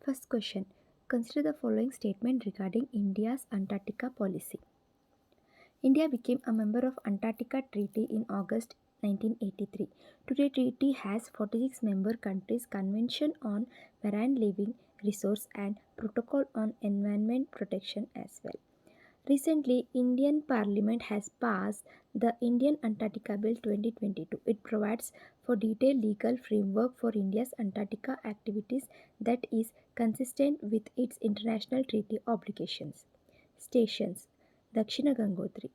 First question. Consider the following statement regarding India's Antarctica policy. India became a member of Antarctica Treaty in August 1983. Today treaty has 46 member countries, Convention on Marine Living Resource and Protocol on Environment Protection as well. Recently, Indian Parliament has passed the Indian Antarctica Bill 2022. It provides for detailed legal framework for India's Antarctica activities that is consistent with its international treaty obligations. Stations Dakshina Gangotri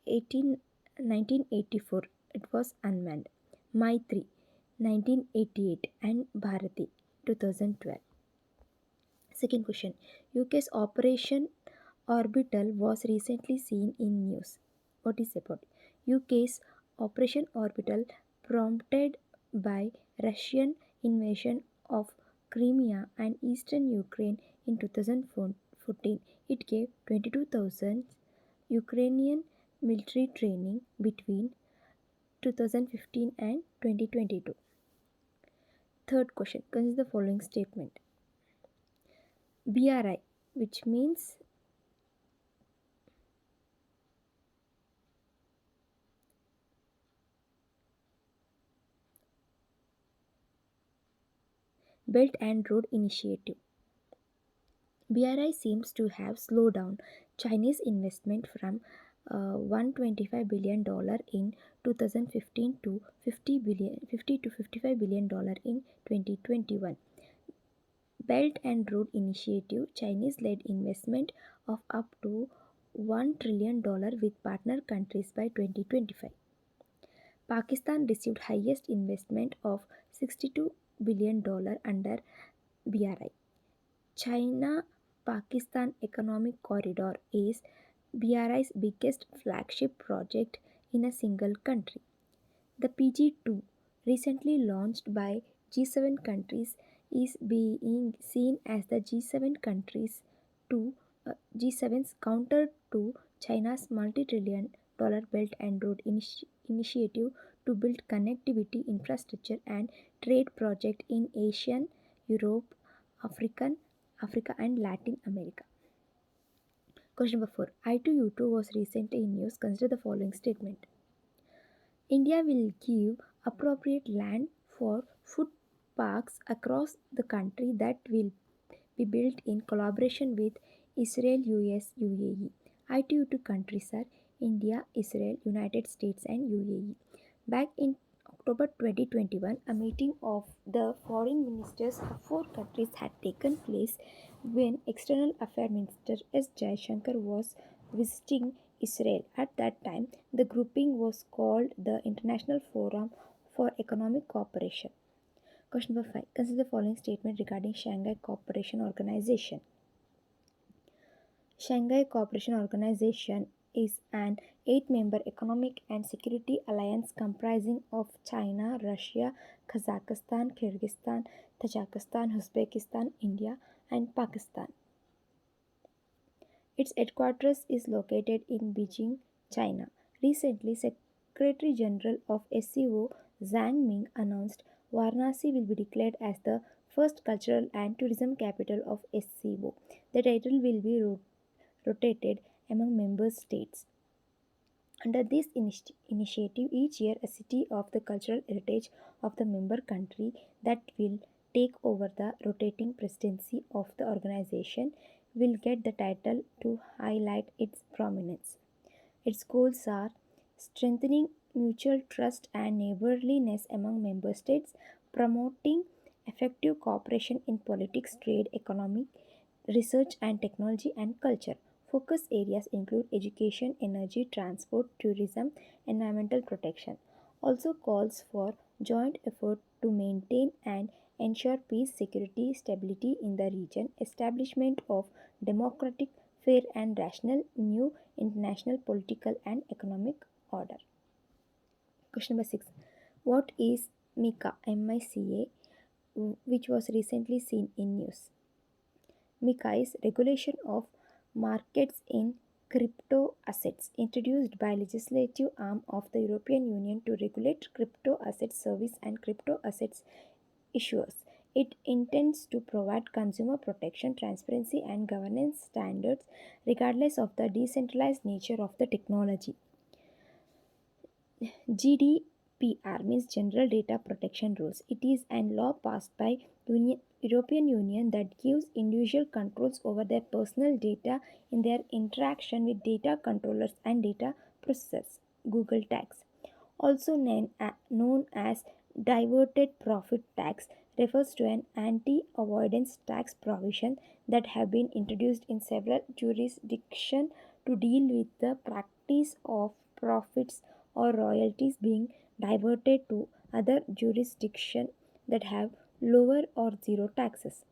18, 1984 it was unmanned. Maitri 1988 and Bharati 2012. Second question. UK's Operation Orbital was recently seen in news. What is about UK's Operation Orbital prompted by Russian invasion of Crimea and eastern Ukraine in 2014. It gave 22,000 Ukrainian military training between 2015 and 2022. Third question. Consider the following statement. BRI, which means Belt and Road Initiative. BRI seems to have slowed down Chinese investment from $125 billion in 2015 to 50 to $55 billion in 2021. Belt and Road Initiative Chinese led investment of up to $1 trillion with partner countries by 2025. Pakistan received highest investment of $62 billion under BRI. China Pakistan Economic Corridor is BRI's biggest flagship project in a single country. The PG2, recently launched by G7 countries, is being seen as the to G7's counter to China's multi-trillion dollar Belt and Road Initiative to build connectivity infrastructure and trade project in Asian, Europe, African, Africa and Latin America. Question number 4. I2U2 was recently in news. Consider the following statement. India will give appropriate land for food parks across the country that will be built in collaboration with Israel, US, UAE. I2U2 countries are India, Israel, United States, and UAE. Back in October 2021, a meeting of the foreign ministers of four countries had taken place when External Affairs Minister S. Jaishankar was visiting Israel. At that time, the grouping was called the International Forum for Economic Cooperation. Question number 5. Consider the following statement regarding Shanghai Cooperation Organization. Shanghai Cooperation Organization is an eight-member economic and security alliance comprising of China, Russia, Kazakhstan, Kyrgyzstan, Tajikistan, Uzbekistan, India, and Pakistan. Its headquarters is located in Beijing, China. Recently, Secretary General of SCO Zhang Ming announced Varanasi will be declared as the first cultural and tourism capital of SCO. The title will be rotated among member states. Under this initiative, each year a city of the cultural heritage of the member country that will take over the rotating presidency of the organization will get the title to highlight its prominence. Its goals are strengthening mutual trust and neighborliness among member states, promoting effective cooperation in politics, trade, economy, research and technology, and culture. Focus areas include education, energy, transport, tourism, environmental protection. Also calls for joint effort to maintain and ensure peace, security, stability in the region, establishment of democratic, fair and rational new international political and economic order. Question number 6. What is MICA, which was recently seen in news? MiCA is regulation of markets in crypto assets introduced by legislative arm of the European Union to regulate crypto assets service and crypto assets issuers. It intends to provide consumer protection, transparency, and governance standards regardless of the decentralized nature of the technology. GDPR means General Data Protection Rules. It is an law passed by European Union that gives individual controls over their personal data in their interaction with data controllers and data processors. Google tax, also known as diverted profit tax, refers to an anti-avoidance tax provision that have been introduced in several jurisdictions to deal with the practice of profits or royalties being diverted to other jurisdictions that have lower or zero taxes.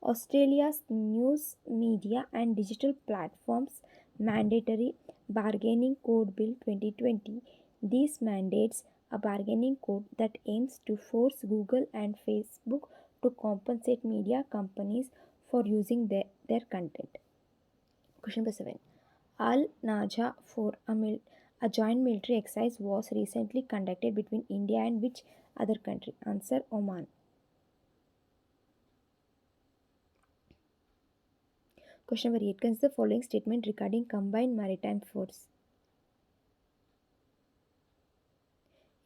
Australia's news media and digital platforms mandatory bargaining code bill 2020. This mandates a bargaining code that aims to force Google and Facebook to compensate media companies for using their content. Question number 7. Al Naja for a joint military exercise was recently conducted between India and which other country? Answer, Oman. Question number 8. Consider the following statement regarding combined maritime force.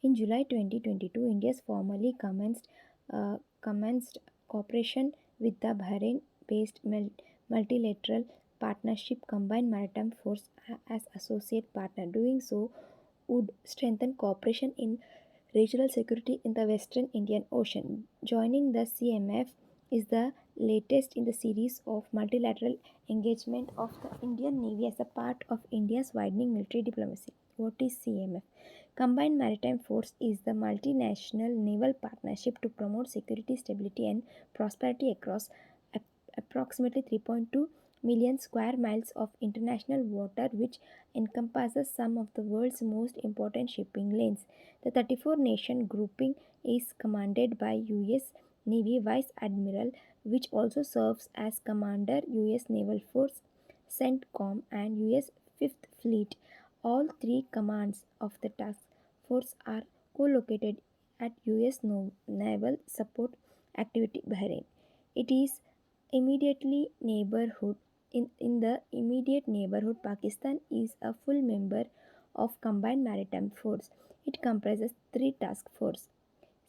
In July 2022, India formally commenced cooperation with the Bahrain-based multilateral partnership Combined Maritime Force as associate partner. Doing so would strengthen cooperation in regional security in the Western Indian Ocean. Joining the CMF is the latest in the series of multilateral engagement of the Indian Navy as a part of India's widening military diplomacy. What is CMF? Combined Maritime Force is the multinational naval partnership to promote security, stability, and prosperity across approximately 3.2 million square miles of international water, which encompasses some of the world's most important shipping lanes. The 34 nation grouping is commanded by US Navy Vice Admiral, which also serves as Commander US Naval Force, CENTCOM, and US 5th Fleet. All three commands of the task force are co-located at US Naval Support Activity Bahrain. It is immediately neighborhood in the immediate neighborhood. Pakistan is a full member of Combined Maritime Force. It comprises three task force: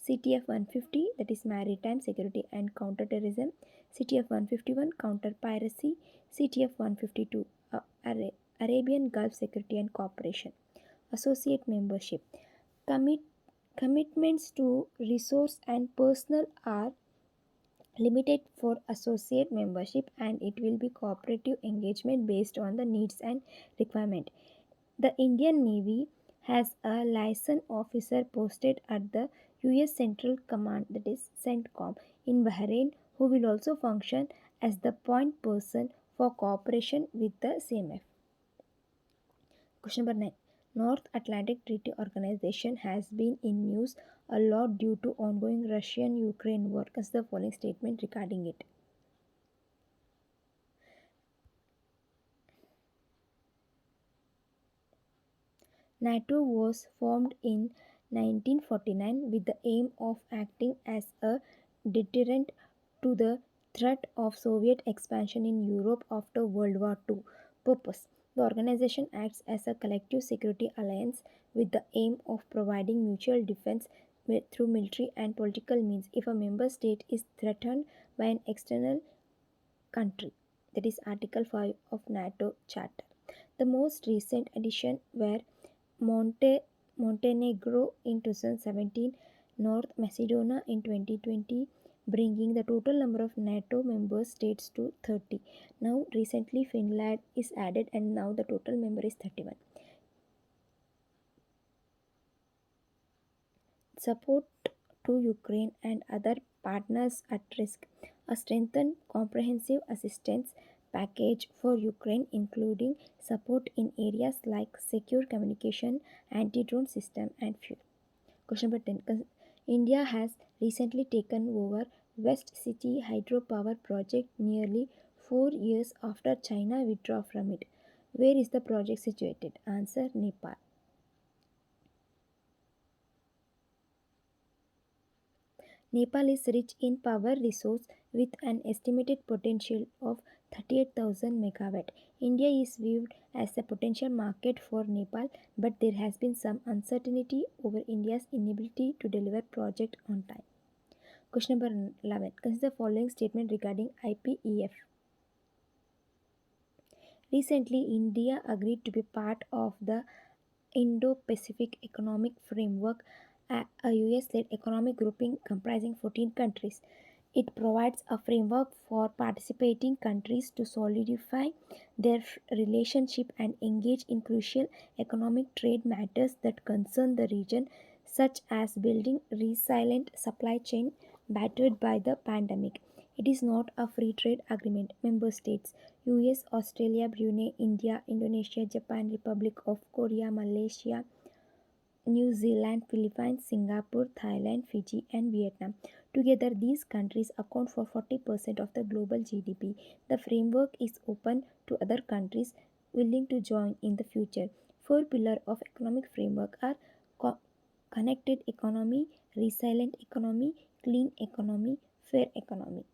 CTF 150, that is Maritime Security and Counterterrorism; CTF 151, Counter Piracy; CTF 152, Arabian Gulf Security and Cooperation. Associate membership. Commit, Commitments to resource and personnel are limited for associate membership, and it will be cooperative engagement based on the needs and requirement. The Indian Navy has a liaison officer posted at the US Central Command, that is CENTCOM, in Bahrain, who will also function as the point person for cooperation with the CMF. Question number 9. North Atlantic Treaty Organization has been in news a lot due to ongoing Russian-Ukraine war. Consider the following statement regarding it. NATO was formed in 1949 with the aim of acting as a deterrent to the threat of Soviet expansion in Europe after World War II. Purpose: the organization acts as a collective security alliance with the aim of providing mutual defense through military and political means if a member state is threatened by an external country. That is Article 5 of NATO Charter. The most recent addition were Monte, Montenegro in 2017, North Macedonia in 2020, bringing the total number of NATO member states to 30. Now, recently, Finland is added, and now the total member is 31. Support to Ukraine and other partners at risk. A strengthened comprehensive assistance package for Ukraine, including support in areas like secure communication, anti drone system, and fuel. Question number 10. India has recently taken over West City hydropower project nearly 4 years after China withdrew from it. Where is the project situated? Answer, Nepal. Nepal is rich in power resource with an estimated potential of 38,000 megawatt. India is viewed as a potential market for Nepal, but there has been some uncertainty over India's inability to deliver project on time. Question number 11. Consider the following statement regarding IPEF. Recently, India agreed to be part of the Indo Pacific Economic Framework, a US led economic grouping comprising 14 countries. It provides a framework for participating countries to solidify their relationship and engage in crucial economic trade matters that concern the region, such as building resilient supply chain battered by the pandemic. It is not a free trade agreement. Member states US, Australia, Brunei, India, Indonesia, Japan, Republic of Korea, Malaysia, New Zealand, Philippines, Singapore, Thailand, Fiji, and Vietnam. Together, these countries account for 40% of the global GDP. The framework is open to other countries willing to join in the future. Four pillars of economic framework are co- connected economy, resilient economy, clean economy, fair economy.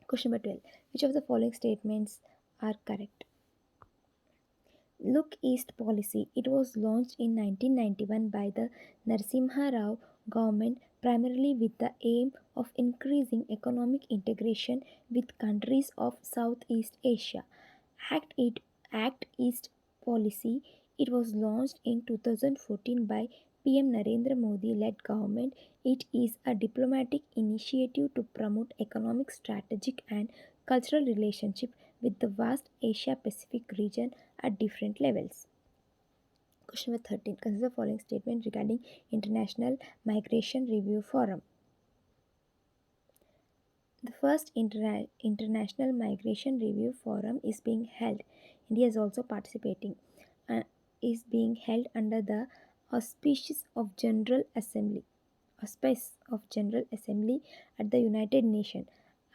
Question number 12. Which of the following statements are correct? Look East policy. It was launched in 1991 by the Narasimha Rao government primarily with the aim of increasing economic integration with countries of Southeast Asia. Act It Act East policy. It was launched in 2014 by PM Narendra Modi led government. It is a diplomatic initiative to promote economic, strategic and cultural relationship with the vast Asia Pacific region at different levels. Question number 13. Consider the following statement regarding International Migration Review Forum. The first International Migration Review Forum is being held. India is also participating. uh, is being held under the auspices of General Assembly. Auspice of General Assembly at the United Nations.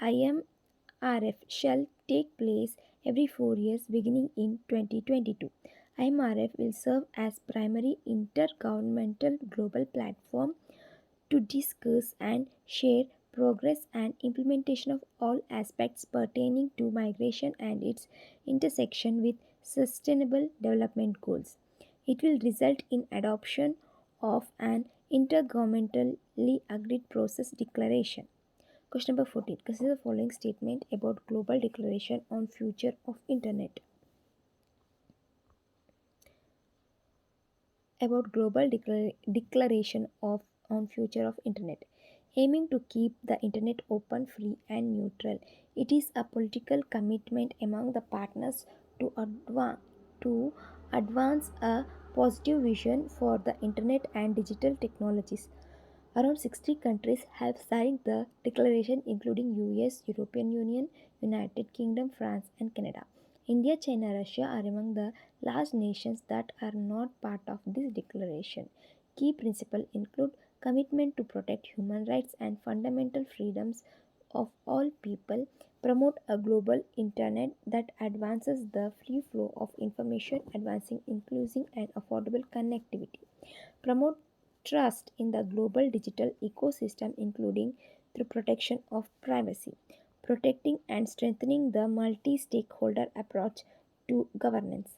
IMRF shall take place every 4 years beginning in 2022. IMRF will serve as primary intergovernmental global platform to discuss and share progress and implementation of all aspects pertaining to migration and its intersection with sustainable development goals. It will result in adoption of an intergovernmentally agreed process declaration. Question number 14. Consider the following statement about Global Declaration on Future of Internet. About declaration of on future of internet, aiming to keep the internet open, free and neutral. It is a political commitment among the partners to advance a positive vision for the internet and digital technologies. Around 60 countries have signed the declaration, including US, European Union, United Kingdom, France, and Canada. India, China, Russia are among the large nations that are not part of this declaration. Key principles include commitment to protect human rights and fundamental freedoms of all people, promote a global internet that advances the free flow of information, advancing inclusive and affordable connectivity, promote trust in the global digital ecosystem, including through protection of privacy, protecting and strengthening the multi stakeholder approach to governance.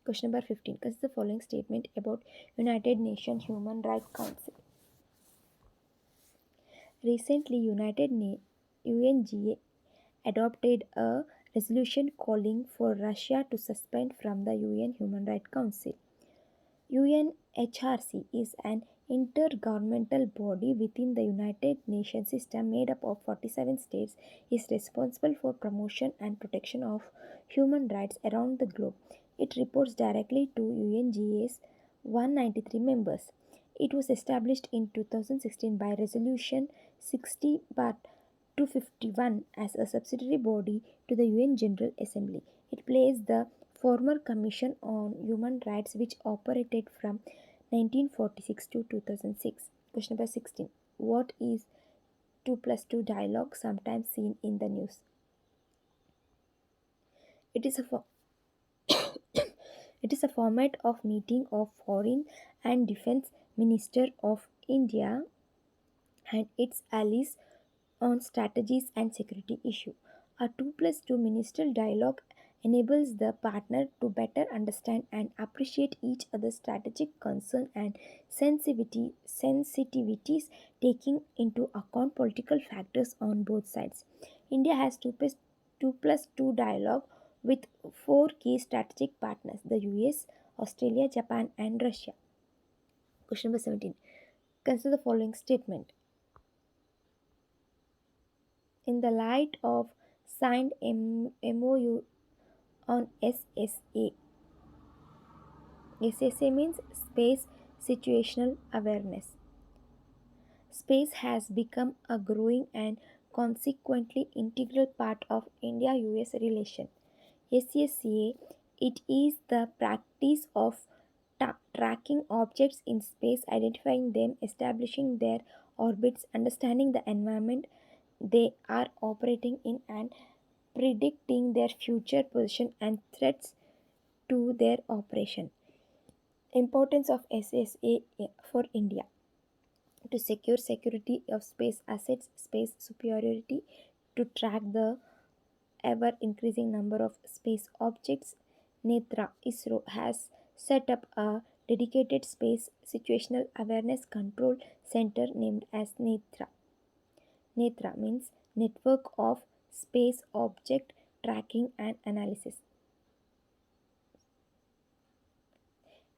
Question number 15. Consider the following statement about United Nations Human Rights Council. Recently, UNGA adopted a resolution calling for Russia to suspend from the UN Human Rights Council. UNHRC is an intergovernmental body within the United Nations system made up of 47 states, is responsible for promotion and protection of human rights around the globe. It reports directly to UNGA's 193 members. It was established in 2016 by Resolution 60 251 as a subsidiary body to the UN General Assembly. It plays the former Commission on Human Rights, which operated from 1946 to 2006. Question number 16. What is 2 plus 2 dialogue, sometimes seen in the news? It is a It is a format of meeting of foreign and defense minister of India and its allies on strategies and security issues. A 2 plus 2 ministerial dialogue enables the partner to better understand and appreciate each other's strategic concern and sensitivities, taking into account political factors on both sides. India has 2 plus 2 dialogue with four key strategic partners: the US, Australia, Japan, and Russia. Question number 17. Consider the following statement. In the light of signed MOU on SSA. SSA means Space Situational Awareness. Space has become a growing and consequently integral part of India-US relation. SSA, it is the practice of tracking objects in space, identifying them, establishing their orbits, understanding the environment they are operating in, and predicting their future position and threats to their operation. Importance of SSA for India: to secure security of space assets, space superiority, to track the ever increasing number of space objects. Netra ISRO has set up a dedicated space situational awareness control center named as Netra. Netra means Network of Space Object Tracking and Analysis.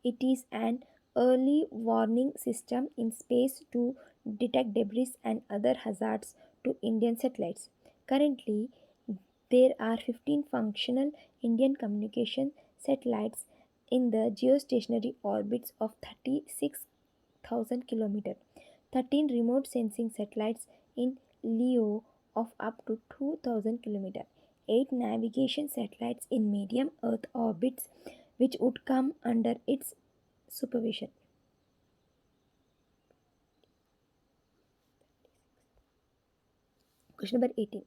It is an early warning system in space to detect debris and other hazards to Indian satellites. Currently, there are 15 functional Indian communication satellites in the geostationary orbits of 36,000 km, 13 remote sensing satellites in LEO of up to 2,000 km, 8 navigation satellites in medium Earth orbits which would come under its supervision. Question number 18.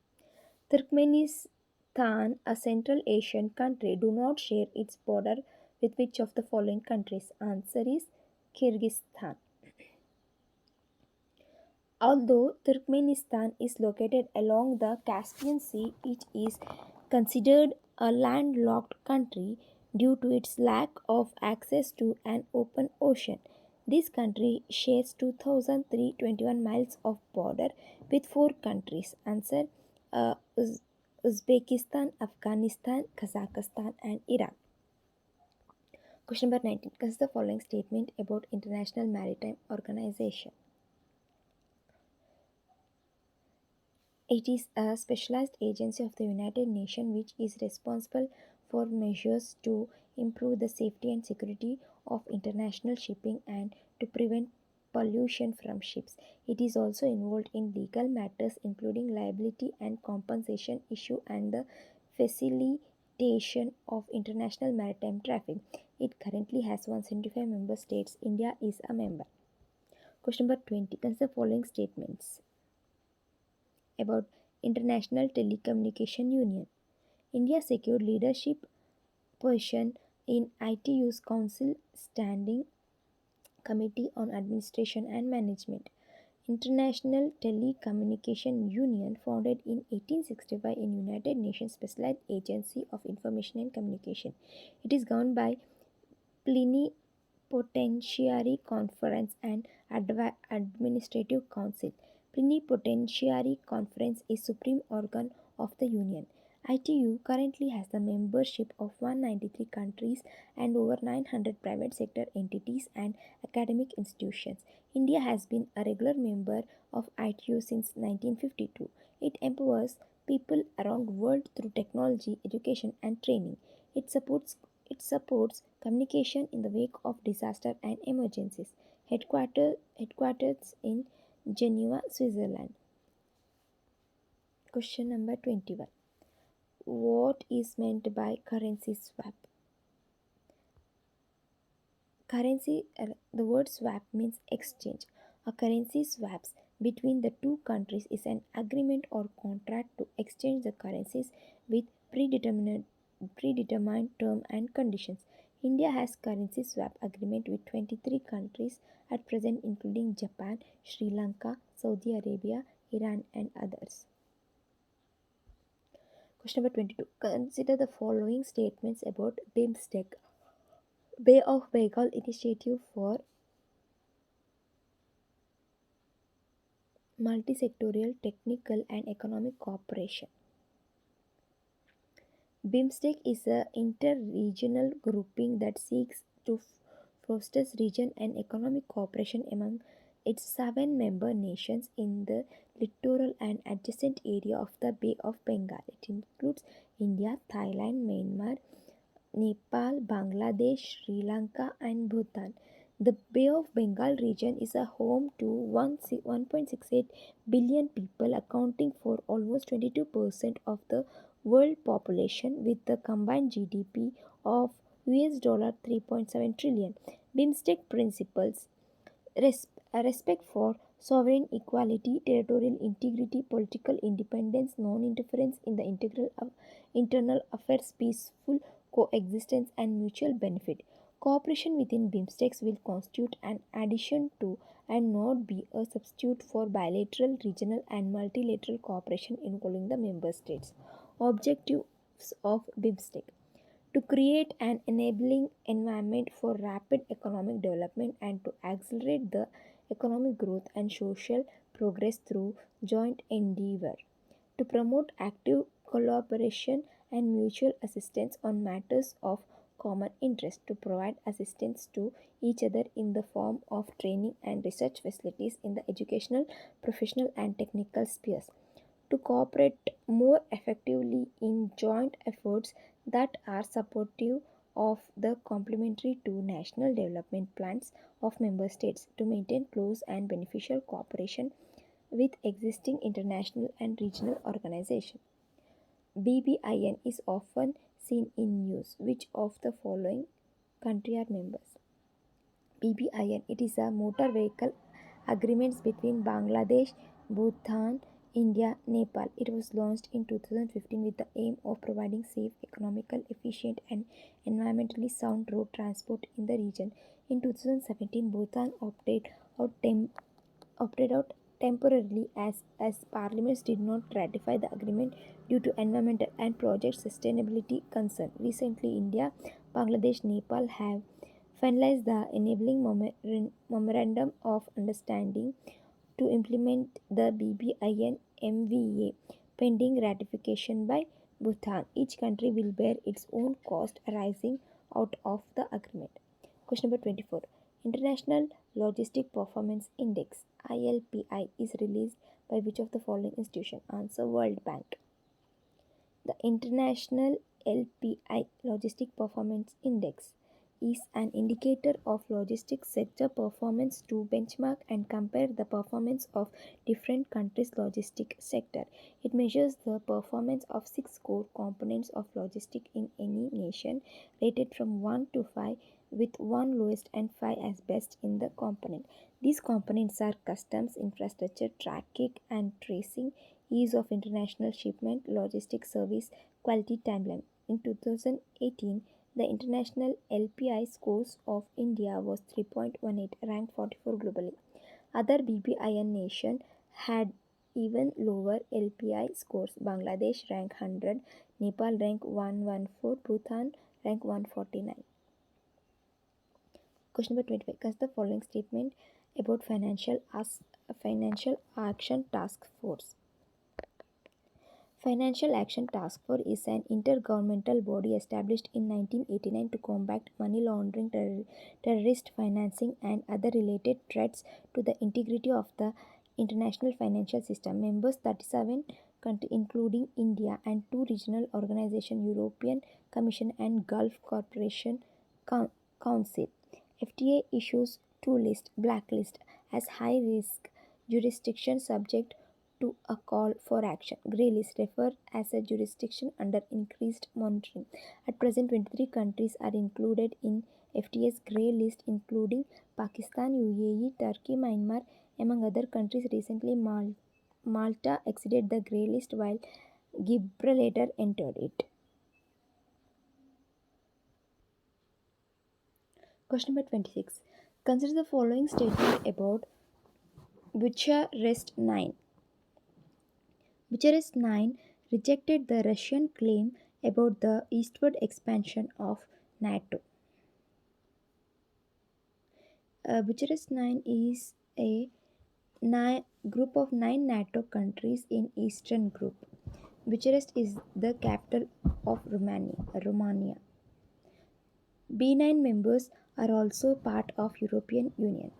Turkmenistan, a Central Asian country, do not share its border with which of the following countries? Answer is Kyrgyzstan. Although Turkmenistan is located along the Caspian Sea, it is considered a landlocked country due to its lack of access to an open ocean. This country shares 2,321 miles of border with four countries. Answer: Uzbekistan, Afghanistan, Kazakhstan, and Iran. Question number 19. Consider the following statement about International Maritime Organization. It is a specialized agency of the United Nations which is responsible for measures to improve the safety and security of international shipping and to prevent pollution from ships. It is also involved in legal matters including liability and compensation issue and the facilitation of international maritime traffic. It currently has 175 member states. India is a member. Question number 20. Consider the following statements about International Telecommunication Union. India secured leadership position in ITU's Council Standing Committee on Administration and Management. International Telecommunication Union, founded in 1865 in United Nations Specialized Agency of Information and Communication. It is governed by Plenipotentiary Conference and Administrative Council. Plenipotentiary Conference is supreme organ of the Union. ITU currently has the membership of 193 countries and over 900 private sector entities and academic institutions. India has been a regular member of ITU since 1952. It empowers people around the world through technology, education, and training. It supports it supports communication in the wake of disaster and emergencies. Headquarters in Geneva, Switzerland. Question number 21. What is meant by currency swap? The word swap means exchange. A currency swaps between the two countries is an agreement or contract to exchange the currencies with predetermined term and conditions. India has currency swap agreement with 23 countries at present including Japan, Sri Lanka, Saudi Arabia, Iran and others. Question number 22. Consider the following statements about BIMSTEC, Bay of Bengal Initiative for Multisectorial Technical and Economic Cooperation. BIMSTEC is a inter-regional grouping that seeks to foster region and economic cooperation among its seven member nations in the littoral and adjacent area of the Bay of Bengal. It includes India, Thailand, Myanmar, Nepal, Bangladesh, Sri Lanka, and Bhutan. The Bay of Bengal region is a home to 1.68 billion people, accounting for almost 22% of the world population, with the combined GDP of US $3.7 trillion. BIMSTEC principles a respect for sovereign equality, territorial integrity, political independence, non-interference in the internal affairs, peaceful coexistence, and mutual benefit. Cooperation within BIMSTECs will constitute an addition to and not be a substitute for bilateral, regional, and multilateral cooperation involving the member states. Objectives of BIMSTEC: to create an enabling environment for rapid economic development and to accelerate the economic growth and social progress through joint endeavor, to promote active collaboration and mutual assistance on matters of common interest, to provide assistance to each other in the form of training and research facilities in the educational, professional, and technical spheres, to cooperate more effectively in joint efforts that are supportive of the complementary to national development plans of member states, to maintain close and beneficial cooperation with existing international and regional organizations. BBIN is often seen in news. Which of the following country are members? BBIN, it is a motor vehicle agreements between Bangladesh, Bhutan, India, Nepal. It was launched in 2015 with the aim of providing safe, economical, efficient, and environmentally sound road transport in the region. In 2017, Bhutan opted out temporarily as parliaments did not ratify the agreement due to environmental and project sustainability concerns. Recently, India, Bangladesh, Nepal have finalized the enabling memorandum of understanding to implement the BBIN MVA pending ratification by Bhutan. Each country will bear its own cost arising out of the agreement. Question number 24. International Logistic Performance Index ILPI is released by which of the following institution? Answer: World Bank. The International LPI Logistic Performance Index is an indicator of logistics sector performance to benchmark and compare the performance of different countries' logistic sector. It measures the performance of six core components of logistics in any nation, rated from 1 to 5, with 1 lowest and 5 as best in the component. These components are customs, infrastructure, tracking and tracing, ease of international shipment, logistics service, quality timeline. In 2018, the international LPI scores of India was 3.18, ranked 44 globally. Other BBIN nations had even lower LPI scores. Bangladesh ranked 100, Nepal ranked 114, Bhutan ranked 149. Question number 25. Consider the following statement about Financial Action Task Force. Financial Action Task Force is an intergovernmental body established in 1989 to combat money laundering, terrorist financing, and other related threats to the integrity of the international financial system. Members 37 countries, including India, and two regional organizations, European Commission and Gulf Cooperation Council. FTA issues two lists: blacklist as high risk jurisdiction subject to a call for action. Grey list refer as a jurisdiction under increased monitoring. At present, 23 countries are included in FTA's grey list, including Pakistan, UAE, Turkey, Myanmar, among other countries. Recently, Malta exited the grey list while Gibraltar entered it. Question number 26. Consider the following statement about Bucharest 9. Bucharest 9 rejected the Russian claim about the eastward expansion of NATO. Bucharest 9 is a group of 9 NATO countries in Eastern Group. Bucharest is the capital of Romania. B9 members are also part of European Union.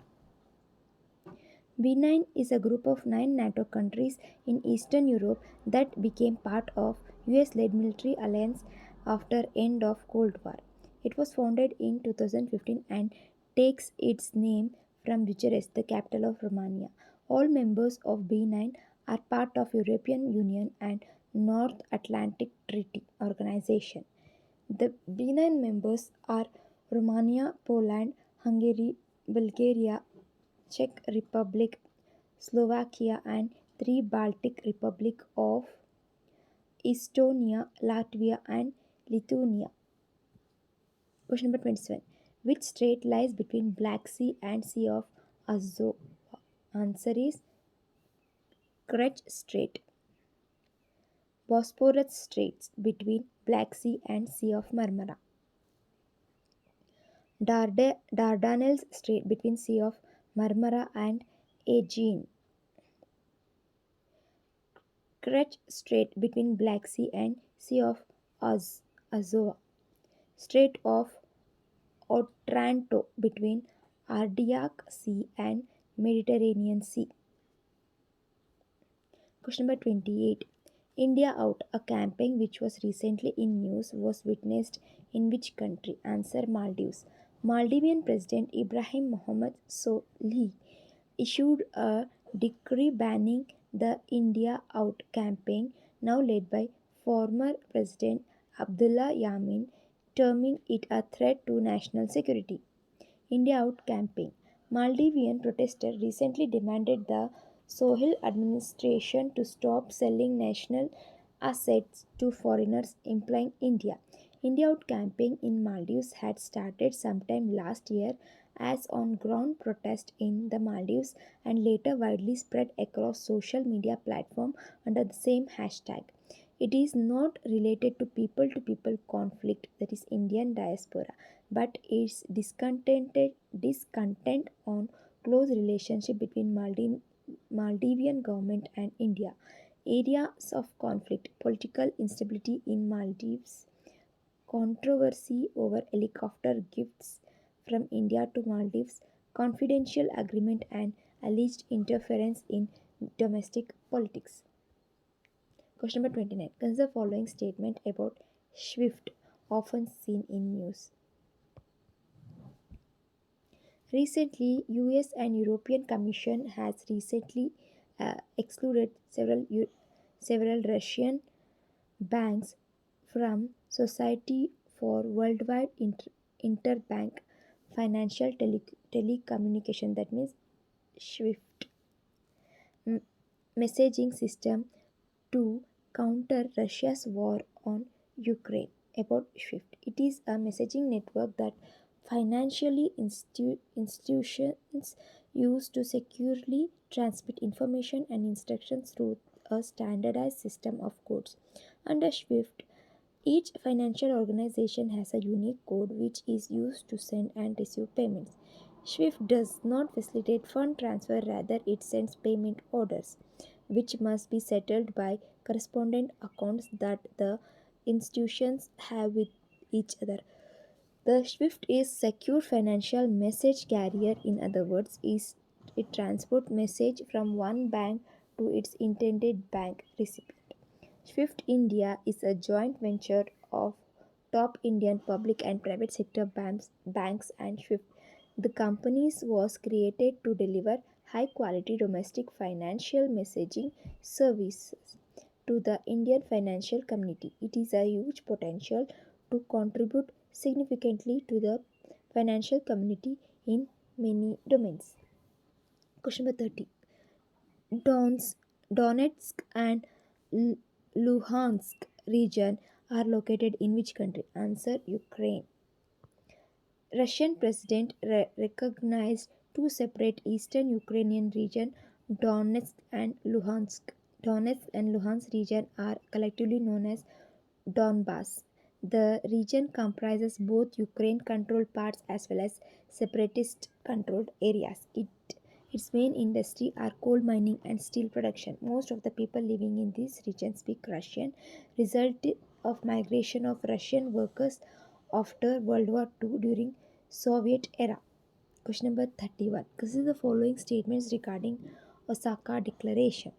B9 is a group of 9 NATO countries in Eastern Europe that became part of US-led military alliance after end of Cold War. It was founded in 2015 and takes its name from Bucharest, the capital of Romania. All members of B9 are part of European Union and North Atlantic Treaty Organization. The B9 members are Romania, Poland, Hungary, Bulgaria, Czech Republic, Slovakia, and three Baltic Republic of Estonia, Latvia, and Lithuania. Question number 27. Which strait lies between Black Sea and Sea of Azov? Answer is Kerch Strait. Bosporus Straits between Black Sea and Sea of Marmara. Dardanelles Strait between Sea of Marmara and Aegean. Kerch Strait between Black Sea and Sea of Azov. Strait of Otranto between Adriatic Sea and Mediterranean Sea. Question number 28. India Out, a campaign which was recently in news, was witnessed in which country? Answer Maldives. Maldivian President Ibrahim Mohammed Solih issued a decree banning the India Out campaign, now led by former President Abdullah Yamin, terming it a threat to national security. India Out campaign. Maldivian protesters recently demanded the Sohail administration to stop selling national assets to foreigners, implying India. India Out campaign in Maldives had started sometime last year as on ground protest in the Maldives and later widely spread across social media platforms under the same hashtag. It is not related to people conflict, that is Indian diaspora, but its discontent on close relationship between Maldivian government and India. Areas of conflict, political instability in Maldives, controversy over helicopter gifts from India to Maldives, confidential agreement and alleged interference in domestic politics. Question number 29. Consider the following statement about SWIFT, often seen in news. Recently, US and European Commission has recently excluded several Russian banks from Society for Worldwide Interbank Financial Telecommunication, that means SWIFT, messaging system to counter Russia's war on Ukraine. About SWIFT, it is a messaging network that financially institutions use to securely transmit information and instructions through a standardized system of codes. Under SWIFT, each financial organization has a unique code which is used to send and receive payments. SWIFT does not facilitate fund transfer, rather, it sends payment orders, which must be settled by correspondent accounts that the institutions have with each other. The SWIFT is secure financial message carrier. In other words, is it transport message from one bank to its intended bank recipient. SWIFT India is a joint venture of top Indian public and private sector banks and SWIFT. The company was created to deliver high quality domestic financial messaging services to the Indian financial community. It is a huge potential to contribute significantly to the financial community in many domains. Question number 30. Donetsk and Luhansk region are located in which country? Answer Ukraine. Russian president recognized two separate eastern Ukrainian regions, Donetsk and Luhansk. Donetsk and Luhansk region are collectively known as Donbass. The region comprises both Ukraine controlled parts as well as separatist controlled areas. Its main industry are coal mining and steel production. Most of the people living in this region speak Russian, result of migration of Russian workers after World War II during Soviet era. Question number 31. Consider the following statements regarding Osaka Declaration.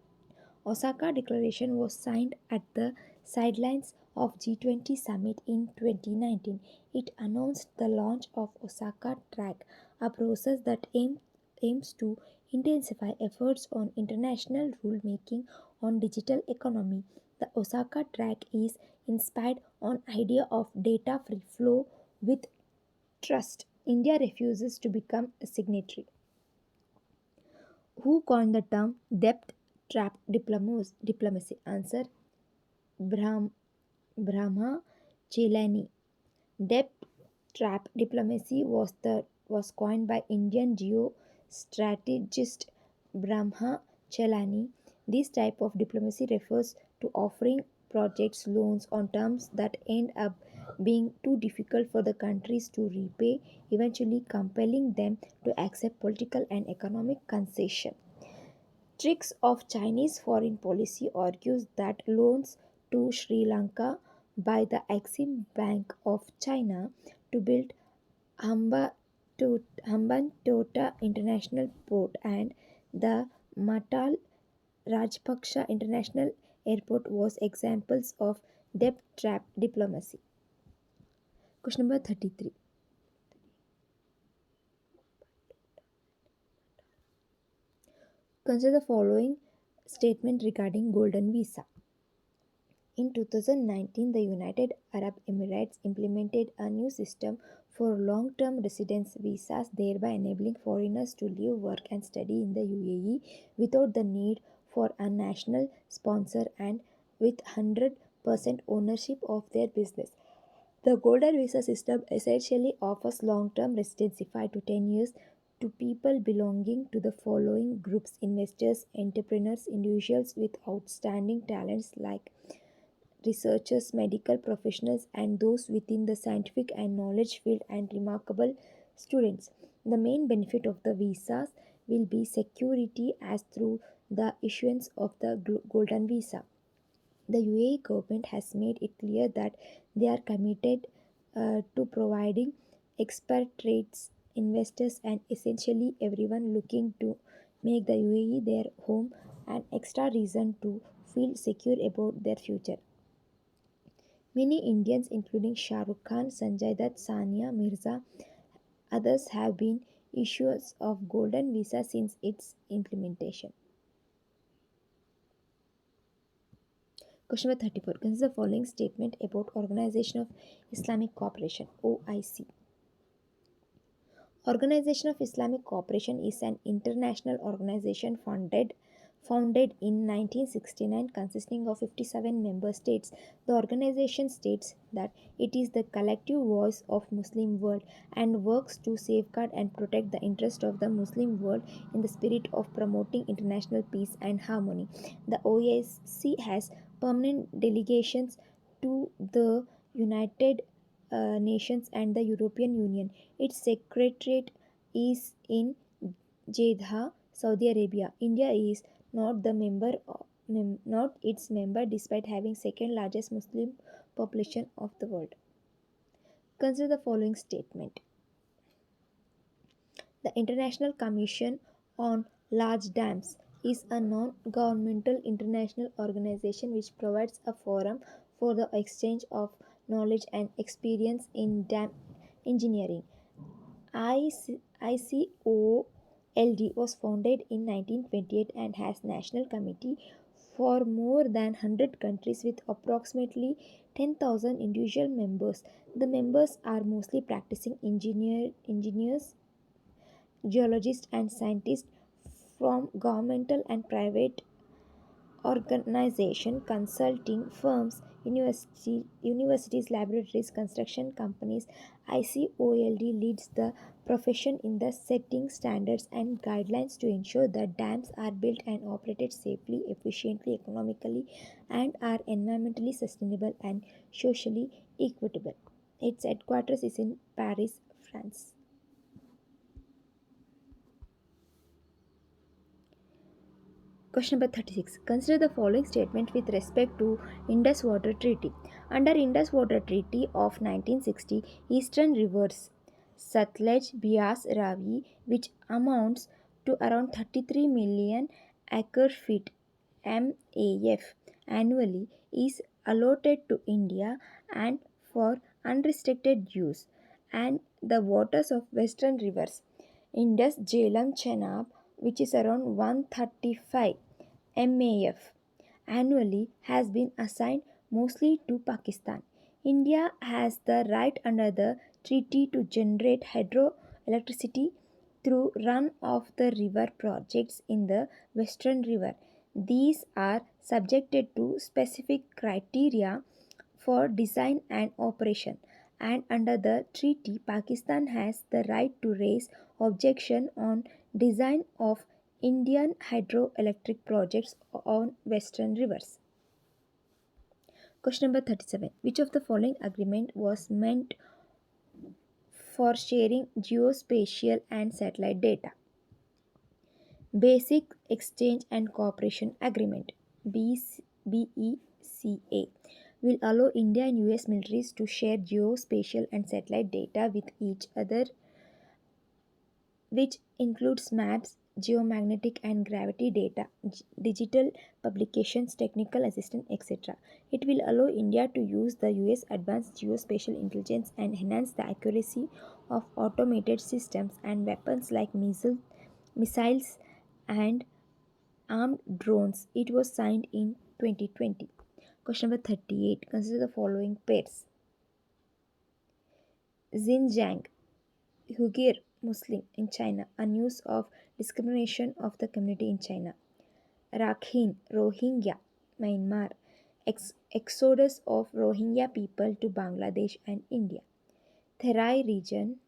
Osaka Declaration was signed at the sidelines of G20 summit in 2019. It announced the launch of Osaka Track, a process that aims to intensify efforts on international rulemaking on digital economy. The Osaka Track is inspired on idea of data free flow with trust. India refuses to become a signatory. Who coined the term debt trap diplomacy? Answer Brahm, Brahma Chelani. Debt trap diplomacy was coined by Indian geostrategist Brahma Chelani. This type of diplomacy refers to offering projects loans on terms that end up being too difficult for the countries to repay, eventually compelling them to accept political and economic concession. Tricks of Chinese foreign policy argues that loans to Sri Lanka by the Exim Bank of China to build Hambantota International Port and the Matal Rajpaksha International Airport was examples of debt trap diplomacy. Question number 33. Consider the following statement regarding Golden Visa. In 2019, the United Arab Emirates implemented a new system for long term residence visas, thereby enabling foreigners to live, work, and study in the UAE without the need for a national sponsor and with 100% ownership of their business. The Golden Visa system essentially offers long term residency 5 to 10 years to people belonging to the following groups: investors, entrepreneurs, individuals with outstanding talents like researchers, medical professionals, and those within the scientific and knowledge field, and remarkable students. The main benefit of the visas will be security as through the issuance of the Golden Visa. The UAE government has made it clear that they are committed to providing expatriates, investors, and essentially everyone looking to make the UAE their home an extra reason to feel secure about their future. Many Indians, including Shah Rukh Khan, Sanjay Dutt, Sania Mirza, others have been issuers of Golden Visa since its implementation. Question number 34. Consider the following statement about Organization of Islamic Cooperation (OIC). Organization of Islamic Cooperation is an international organization founded in 1969 consisting of 57 member states. The organization states that it is the collective voice of Muslim world and works to safeguard and protect the interest of the Muslim world in the spirit of promoting international peace and harmony. The OIC has permanent delegations to the United Nations and the European Union. Its secretariat is in Jeddah, Saudi Arabia. India is not its member despite having second largest Muslim population of the world. Consider the following statement. The International Commission on Large Dams is a non-governmental international organization which provides a forum for the exchange of knowledge and experience in dam engineering. ICOLD was founded in 1928 and has national committee for more than 100 countries with approximately 10,000 individual members. The members are mostly practicing engineers, geologists, and scientists from governmental and private organization, consulting firms, universities, laboratories, construction companies. ICOLD leads the profession in the setting standards and guidelines to ensure that dams are built and operated safely, efficiently, economically, and are environmentally sustainable and socially equitable. Its headquarters is in Paris, France. Question number 36. Consider the following statement with respect to Indus Water Treaty. Under Indus Water Treaty of 1960, eastern rivers Satluj, Beas, Ravi, which amounts to around 33 million acre feet MAF annually, is allotted to India and for unrestricted use, and the waters of western rivers Indus, Jhelum, Chenab, which is around 135 MAF annually, has been assigned mostly to Pakistan. India has the right under the treaty to generate hydroelectricity through run of the river projects in the Western River. These are subjected to specific criteria for design and operation, and under the treaty Pakistan has the right to raise objection on design of Indian hydroelectric projects on western rivers. Question number 37. Which of the following agreement was meant for sharing geospatial and satellite data? Basic Exchange and Cooperation Agreement BECA will allow India and US militaries to share geospatial and satellite data with each other, which includes maps, geomagnetic and gravity data, digital publications, technical assistance, etc. It will allow India to use the US advanced geospatial intelligence and enhance the accuracy of automated systems and weapons like missiles and armed drones. It was signed in 2020. Question number 38. Consider the following pairs: Xinjiang, Uyghur Muslim in China, unuse of discrimination of the community in China. Rakhine, Rohingya, Myanmar, exodus of Rohingya people to Bangladesh and India. Terai region,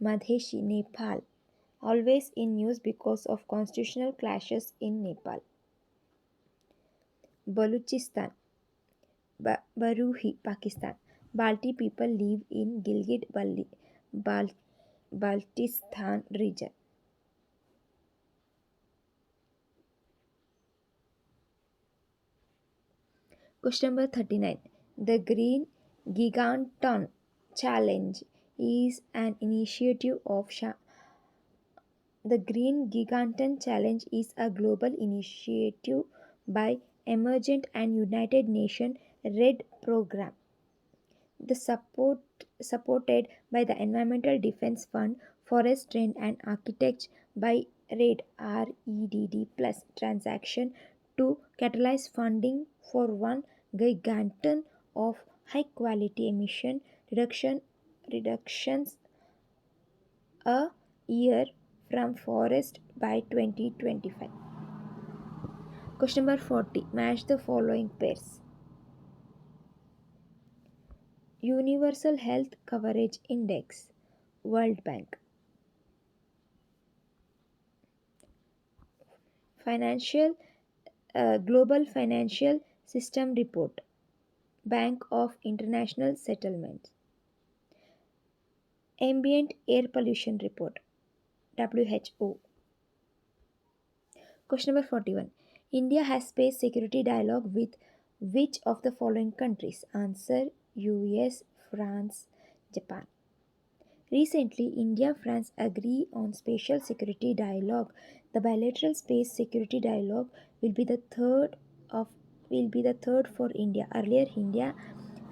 Madheshi, Nepal, always in news because of constitutional clashes in Nepal. Baluchistan, Baruhi, Pakistan. Balti people live in Gilgit Baltistan region. Question number 39. The Green Giganton Challenge is an initiative of the Green Giganton Challenge is a global initiative by Emergent and United Nations RED program. The supported by the Environmental Defense Fund, Forest Trend and Architecture by REDD plus transaction to catalyze funding for one giganton of high quality emission reductions a year from forest by 2025. Question number 40. Match the following pairs: Universal Health Coverage Index, World Bank. Financial Global Financial System Report, Bank of International Settlements. Ambient Air Pollution Report, WHO. Question number 41. India has space security dialogue with which of the following countries? Answer: US, France, Japan. Recently, India and France agree on spatial security dialogue. The bilateral space security dialogue will be the third of will be the third for India. Earlier, India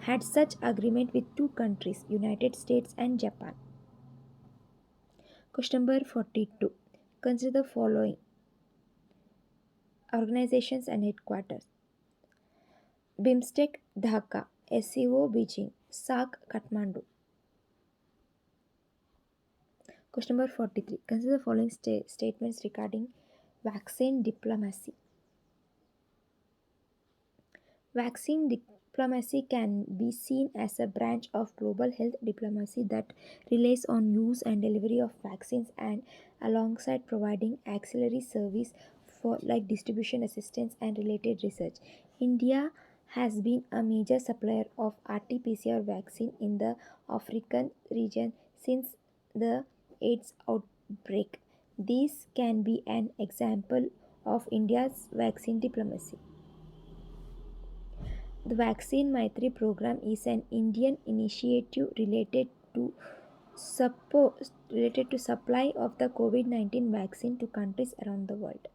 had such agreement with two countries, United States and Japan. Question number 42. Consider the following organizations and headquarters: BIMSTEC Dhaka, SCO Beijing, SAC Kathmandu. Question number 43. Consider the following statements regarding vaccine diplomacy. Vaccine diplomacy can be seen as a branch of global health diplomacy that relies on use and delivery of vaccines and alongside providing auxiliary service for like distribution assistance and related research. India has been a major supplier of RT-PCR vaccine in the African region since the AIDS outbreak. This can be an example of India's vaccine diplomacy. The Vaccine Maitri program is an Indian initiative related to supply of the COVID-19 vaccine to countries around the world.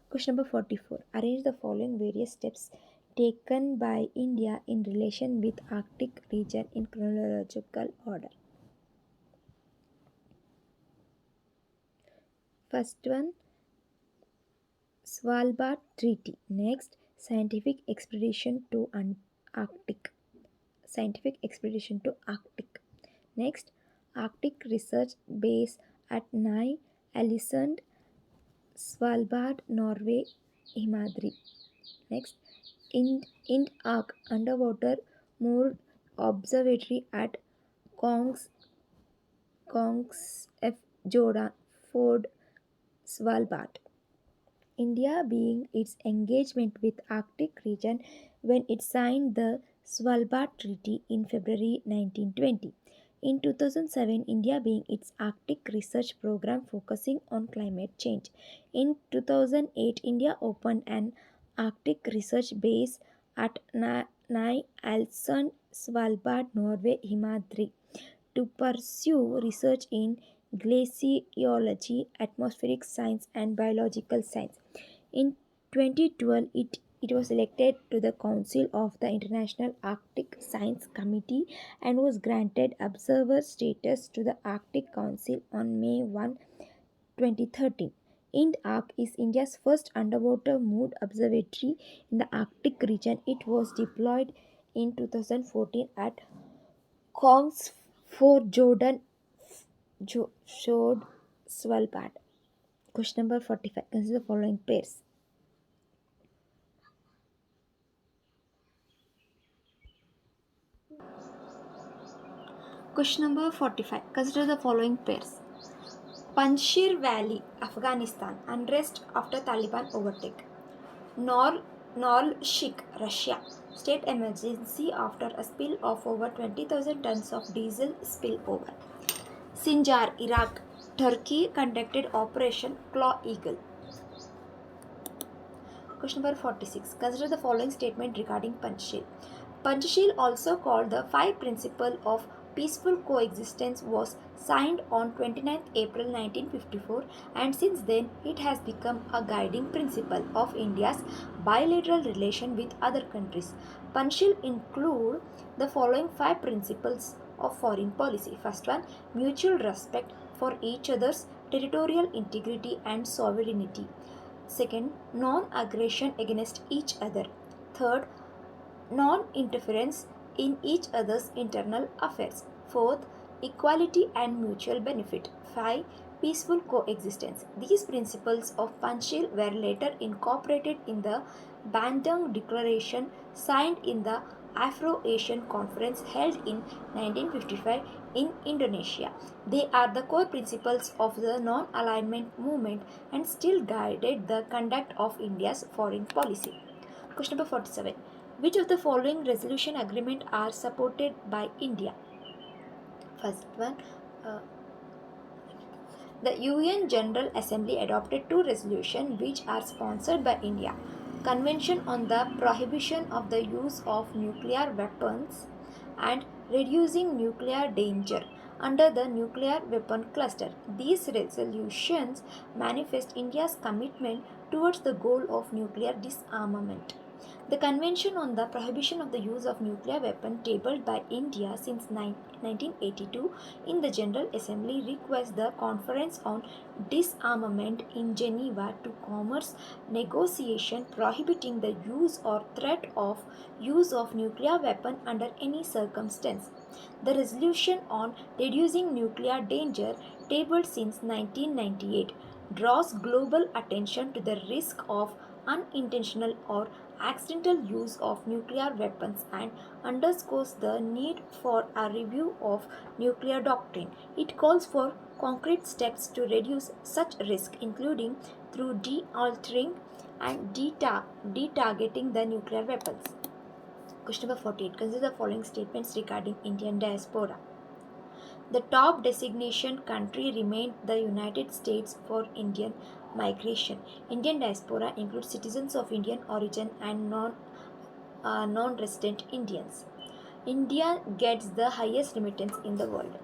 Question number 44. Arrange the following various steps taken by India in relation with Arctic region in chronological order. First one, Svalbard Treaty. Next, Arctic. Scientific expedition to Arctic. Next, Arctic Research Base at Nye Alisund, Svalbard, Norway, Himadri. Next, Arc Underwater Moored Observatory at Kongs, F. Jordan, Ford, Svalbard. India being its engagement with Arctic region when it signed the Svalbard Treaty in February 1920. In 2007, India being its Arctic research program focusing on climate change. In 2008, India opened an Arctic research base at Ny Alsund, Svalbard, Norway, Himadri to pursue research in glaciology, atmospheric science, and biological science. In 2012, it was elected to the Council of the International Arctic Science Committee and was granted observer status to the Arctic Council on May 1, 2013. IND-ARC is India's first underwater moored observatory in the Arctic region. It was deployed in 2014 at Kongs for Jordan showed Svalbard. Question number 45. Consider the following pairs. Question number 45. Consider the following pairs. Panjshir Valley, Afghanistan. Unrest after Taliban overtake. Norilsk, Russia. State emergency after a spill of over 20,000 tons of diesel spillover. Sinjar, Iraq. Turkey conducted Operation Claw Eagle. Question number 46. Consider the following statement regarding Panchshir. Panchshir, also called the Five Principles of Peaceful Coexistence, was signed on 29th April 1954 and since then it has become a guiding principle of India's bilateral relation with other countries. Panchshir include the following five principles of foreign policy. First one, mutual respect for each other's territorial integrity and sovereignty. Second, non-aggression against each other. Third, non-interference in each other's internal affairs. Fourth, equality and mutual benefit. 5. Peaceful coexistence. These principles of Panchshir were later incorporated in the Bandung Declaration signed in the Afro-Asian Conference held in 1955 in Indonesia. They are the core principles of the non-alignment movement and still guided the conduct of India's foreign policy. Question number 47. Which of the following resolution agreement are supported by India? First one, uh, the UN General Assembly adopted two resolutions which are sponsored by India. Convention on the Prohibition of the Use of Nuclear Weapons and Reducing Nuclear Danger under the Nuclear Weapon Cluster. These resolutions manifest India's commitment towards the goal of nuclear disarmament. The Convention on the Prohibition of the Use of Nuclear Weapons, tabled by India since 1982 in the General Assembly, requests the Conference on Disarmament in Geneva to commence negotiation prohibiting the use or threat of use of nuclear weapon under any circumstance. The resolution on reducing nuclear danger, tabled since 1998, draws global attention to the risk of unintentional or accidental use of nuclear weapons and underscores the need for a review of nuclear doctrine. It calls for concrete steps to reduce such risk, including through de-altering and de-targeting the nuclear weapons. Question number 48. Consider the following statements regarding Indian diaspora. The top designation country remained the United States for Indian migration. Indian diaspora includes citizens of Indian origin and non-resident Indians. India gets the highest remittance in the world.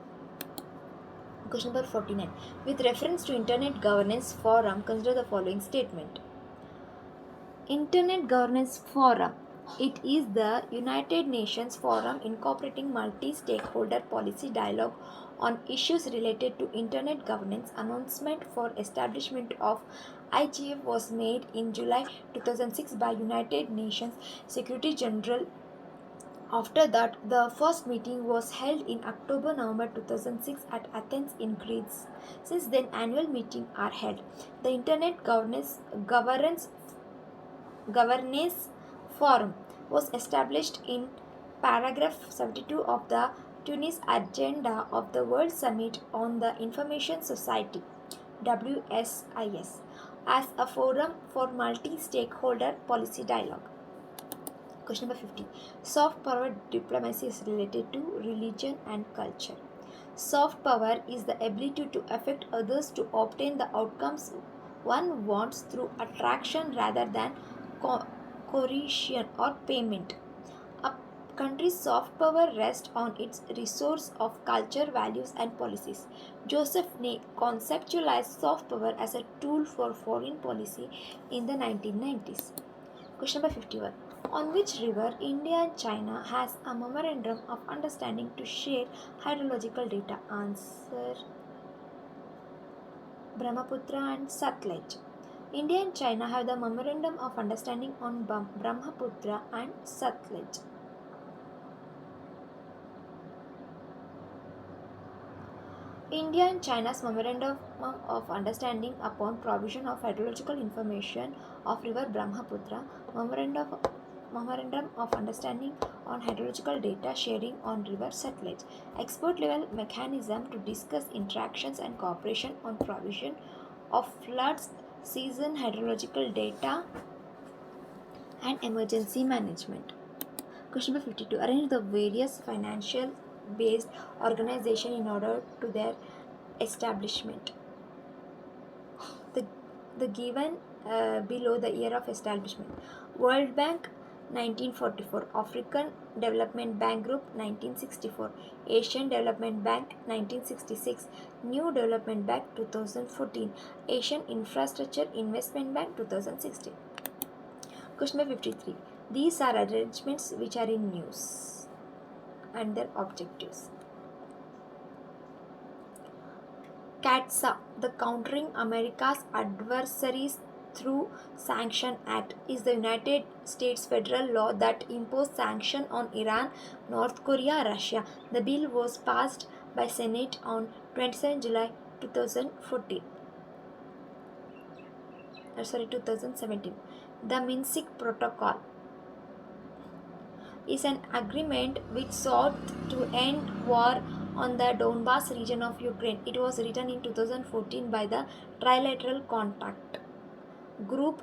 Question number 49. With reference to Internet Governance Forum, consider the following statement. Internet Governance Forum. It is the United Nations forum incorporating multi-stakeholder policy dialogue on issues related to Internet governance. Announcement for establishment of IGF was made in July 2006 by United Nations Secretary General. After that, the first meeting was held in October-November 2006 at Athens in Greece. Since then, annual meetings are held. The Internet Governance Forum was established in paragraph 72 of the Tunis Agenda of the World Summit on the Information Society (WSIS) as a forum for multi-stakeholder policy dialogue. Question number 50. Soft power diplomacy is related to religion and culture. Soft power is the ability to affect others to obtain the outcomes one wants through attraction rather than coercion or payment. A country's soft power rests on its resource of culture, values, and policies. Joseph Nye conceptualized soft power as a tool for foreign policy in the 1990s. Question number 51. On which river India and China has a memorandum of understanding to share hydrological data? Answer: Brahmaputra and Satluj. India and China have the memorandum of understanding on Brahmaputra and Satluj. India and China's memorandum of understanding upon provision of hydrological information of river Brahmaputra, memorandum of understanding on hydrological data sharing on river Satluj, expert level mechanism to discuss interactions and cooperation on provision of floods season hydrological data and emergency management. Question number 52. Arrange the various financial based organization in order to their establishment. The given below the year of establishment: World Bank 1944, African Development Bank Group 1964, Asian Development Bank 1966, New Development Bank 2014, Asian Infrastructure Investment Bank 2016. Question number 53. These are arrangements which are in use and their objectives. CATSA, the Countering America's Adversaries Through Sanction Act, is the United States federal law that imposed sanctions on Iran, North Korea, Russia. The bill was passed by Senate on 27 July 2017. The Minsk Protocol is an agreement which sought to end war on the Donbas region of Ukraine. It was written in 2014 by the Trilateral Contact Group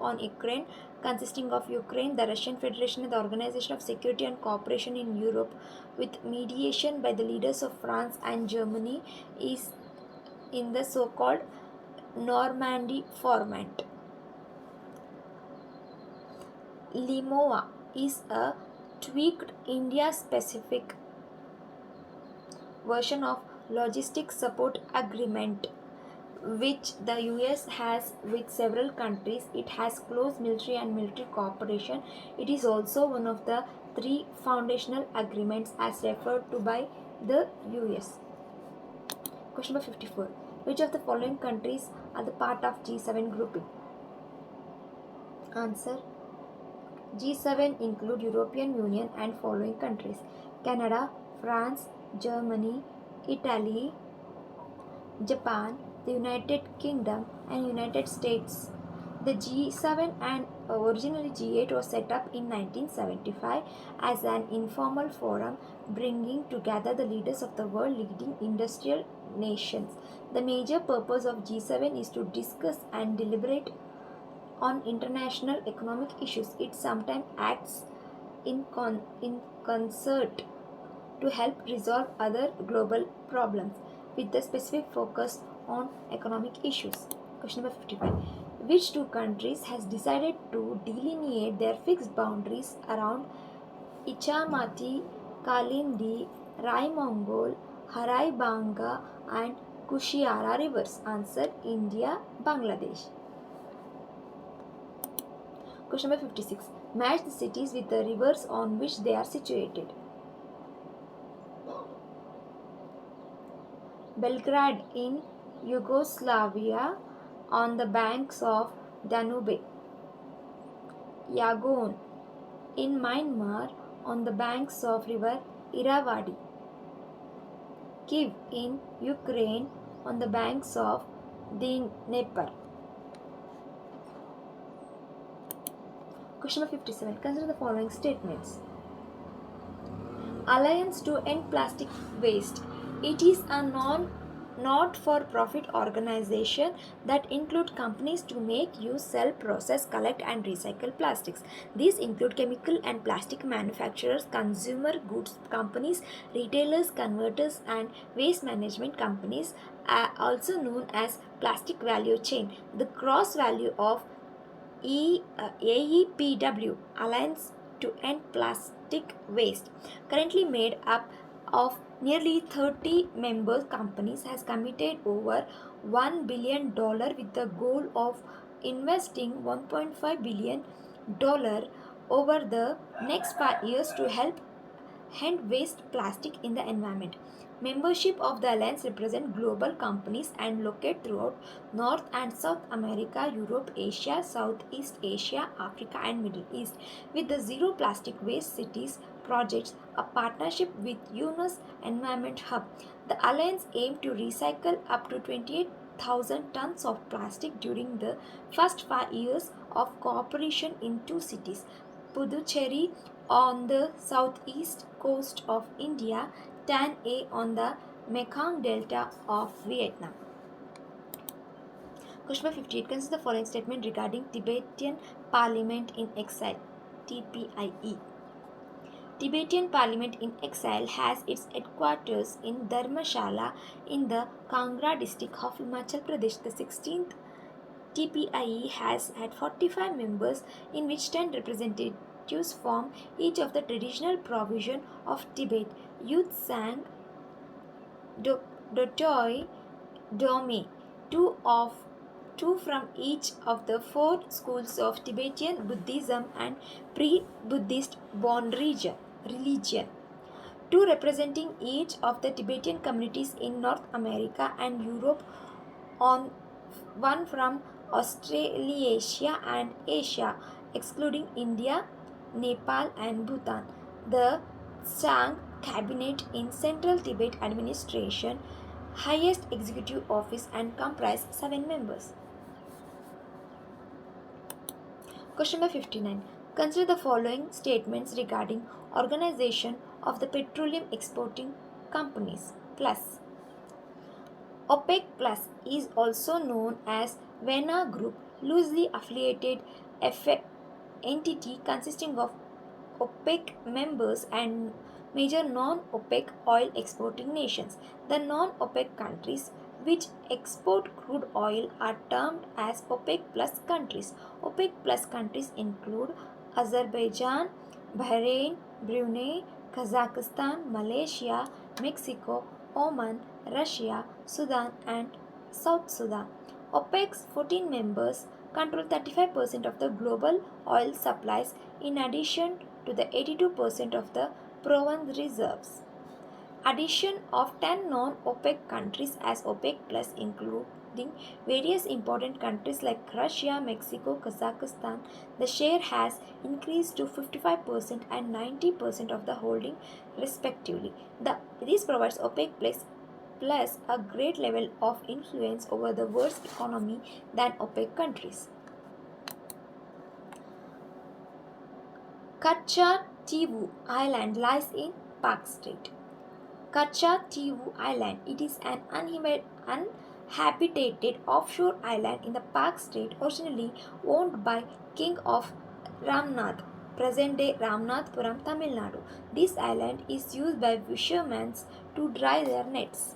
on Ukraine, consisting of Ukraine, the Russian Federation, and the Organization of Security and Cooperation in Europe, with mediation by the leaders of France and Germany, is in the so-called Normandy format. LIMOA is a tweaked India-specific version of Logistics Support Agreement, which the US has with several countries. It has close military and military cooperation. It is also one of the 3 foundational agreements as referred to by the US. Question number 54. Which of the following countries are the part of G7 grouping? Answer: G7 include European Union and following countries: Canada, France, Germany, Italy, Japan, the United Kingdom, and United States. The G7 and originally G8 was set up in 1975 as an informal forum bringing together the leaders of the world leading industrial nations. The major purpose of G7 is to discuss and deliberate on international economic issues. It sometimes acts in concert to help resolve other global problems with the specific focus on economic issues. Question number 55. Which two countries has decided to delineate their fixed boundaries around Ichamati, Kalindi, Raimongol, Haraibanga and Kushiara rivers? Answer: India, Bangladesh. Question number 56. Match the cities with the rivers on which they are situated. Belgrade in Yugoslavia on the banks of Danube. Yangon in Myanmar on the banks of river Irrawaddy. Kiev in Ukraine on the banks of the Dnieper. Question number 57. Consider the following statements. Alliance to End Plastic Waste. It is a not-for-profit organization that includes companies to make, use, sell, process, collect and recycle plastics. These include chemical and plastic manufacturers, consumer goods companies, retailers, converters and waste management companies, also known as plastic value chain. The gross value of AEPW, Alliance to End Plastic Waste, currently made up of nearly 30 member companies, has committed over $1 billion with the goal of investing $1.5 billion over the next 5 years to help end waste plastic in the environment. Membership of the Alliance represent global companies and located throughout North and South America, Europe, Asia, Southeast Asia, Africa and Middle East. With the Zero Plastic Waste Cities projects, a partnership with UNOS Environment Hub, the Alliance aimed to recycle up to 28,000 tons of plastic during the first 5 years of cooperation in 2 cities, Puducherry on the southeast coast of India, Tan A on the Mekong Delta of Vietnam. Question 58. Consider the following statement regarding Tibetan Parliament in Exile, TPIE. Tibetan Parliament in Exile has its headquarters in Dharmashala in the Kangra district of Himachal Pradesh. The 16th TPIE has had 45 members, in which 10 representatives form each of the traditional provision of Tibet: Youth Sang, Dotoi, Domi, two from each of the 4 schools of Tibetan Buddhism and pre-Buddhist Bon religion, 2 representing each of the Tibetan communities in North America and Europe, one from Australasia and Asia, excluding India, Nepal and Bhutan. The Tsang cabinet in Central Tibet administration, highest executive office, and comprise 7 members. Question number 59. Consider the following statements regarding organization of the petroleum exporting companies. Plus, OPEC Plus is also known as VENA Group, loosely affiliated entity consisting of OPEC members and major non-OPEC oil exporting nations. The non-OPEC countries which export crude oil are termed as OPEC Plus countries. OPEC Plus countries include Azerbaijan, Bahrain, Brunei, Kazakhstan, Malaysia, Mexico, Oman, Russia, Sudan and South Sudan. OPEC's 14 members control 35% of the global oil supplies, in addition to the 82% of the proven reserves. Addition of 10 non-OPEC countries as OPEC Plus, including various important countries like Russia, Mexico, Kazakhstan, the share has increased to 55% and 90% of the holding respectively. This provides OPEC Plus plus a great level of influence over the world's economy than OPEC countries. Kacha Tivu Island lies in Park State. Kacha Tivu Island. It is an uninhabited offshore island in the Park State, originally owned by King of Ramnath, present-day Ramnathpuram, Tamil Nadu. This island is used by fishermen to dry their nets.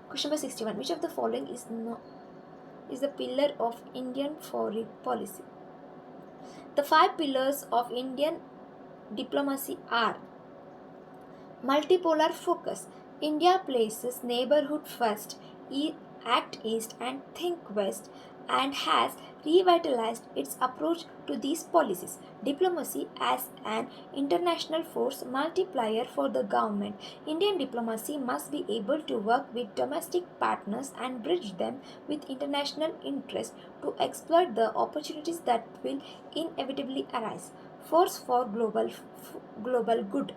Question number 61. Which of the following is the pillar of Indian foreign policy? The five pillars of Indian diplomacy are: multipolar focus. India places neighborhood first, act east and think west, and has revitalized its approach to these policies. Diplomacy as an international force multiplier for the government. Indian diplomacy must be able to work with domestic partners and bridge them with international interests to exploit the opportunities that will inevitably arise. Force for global good.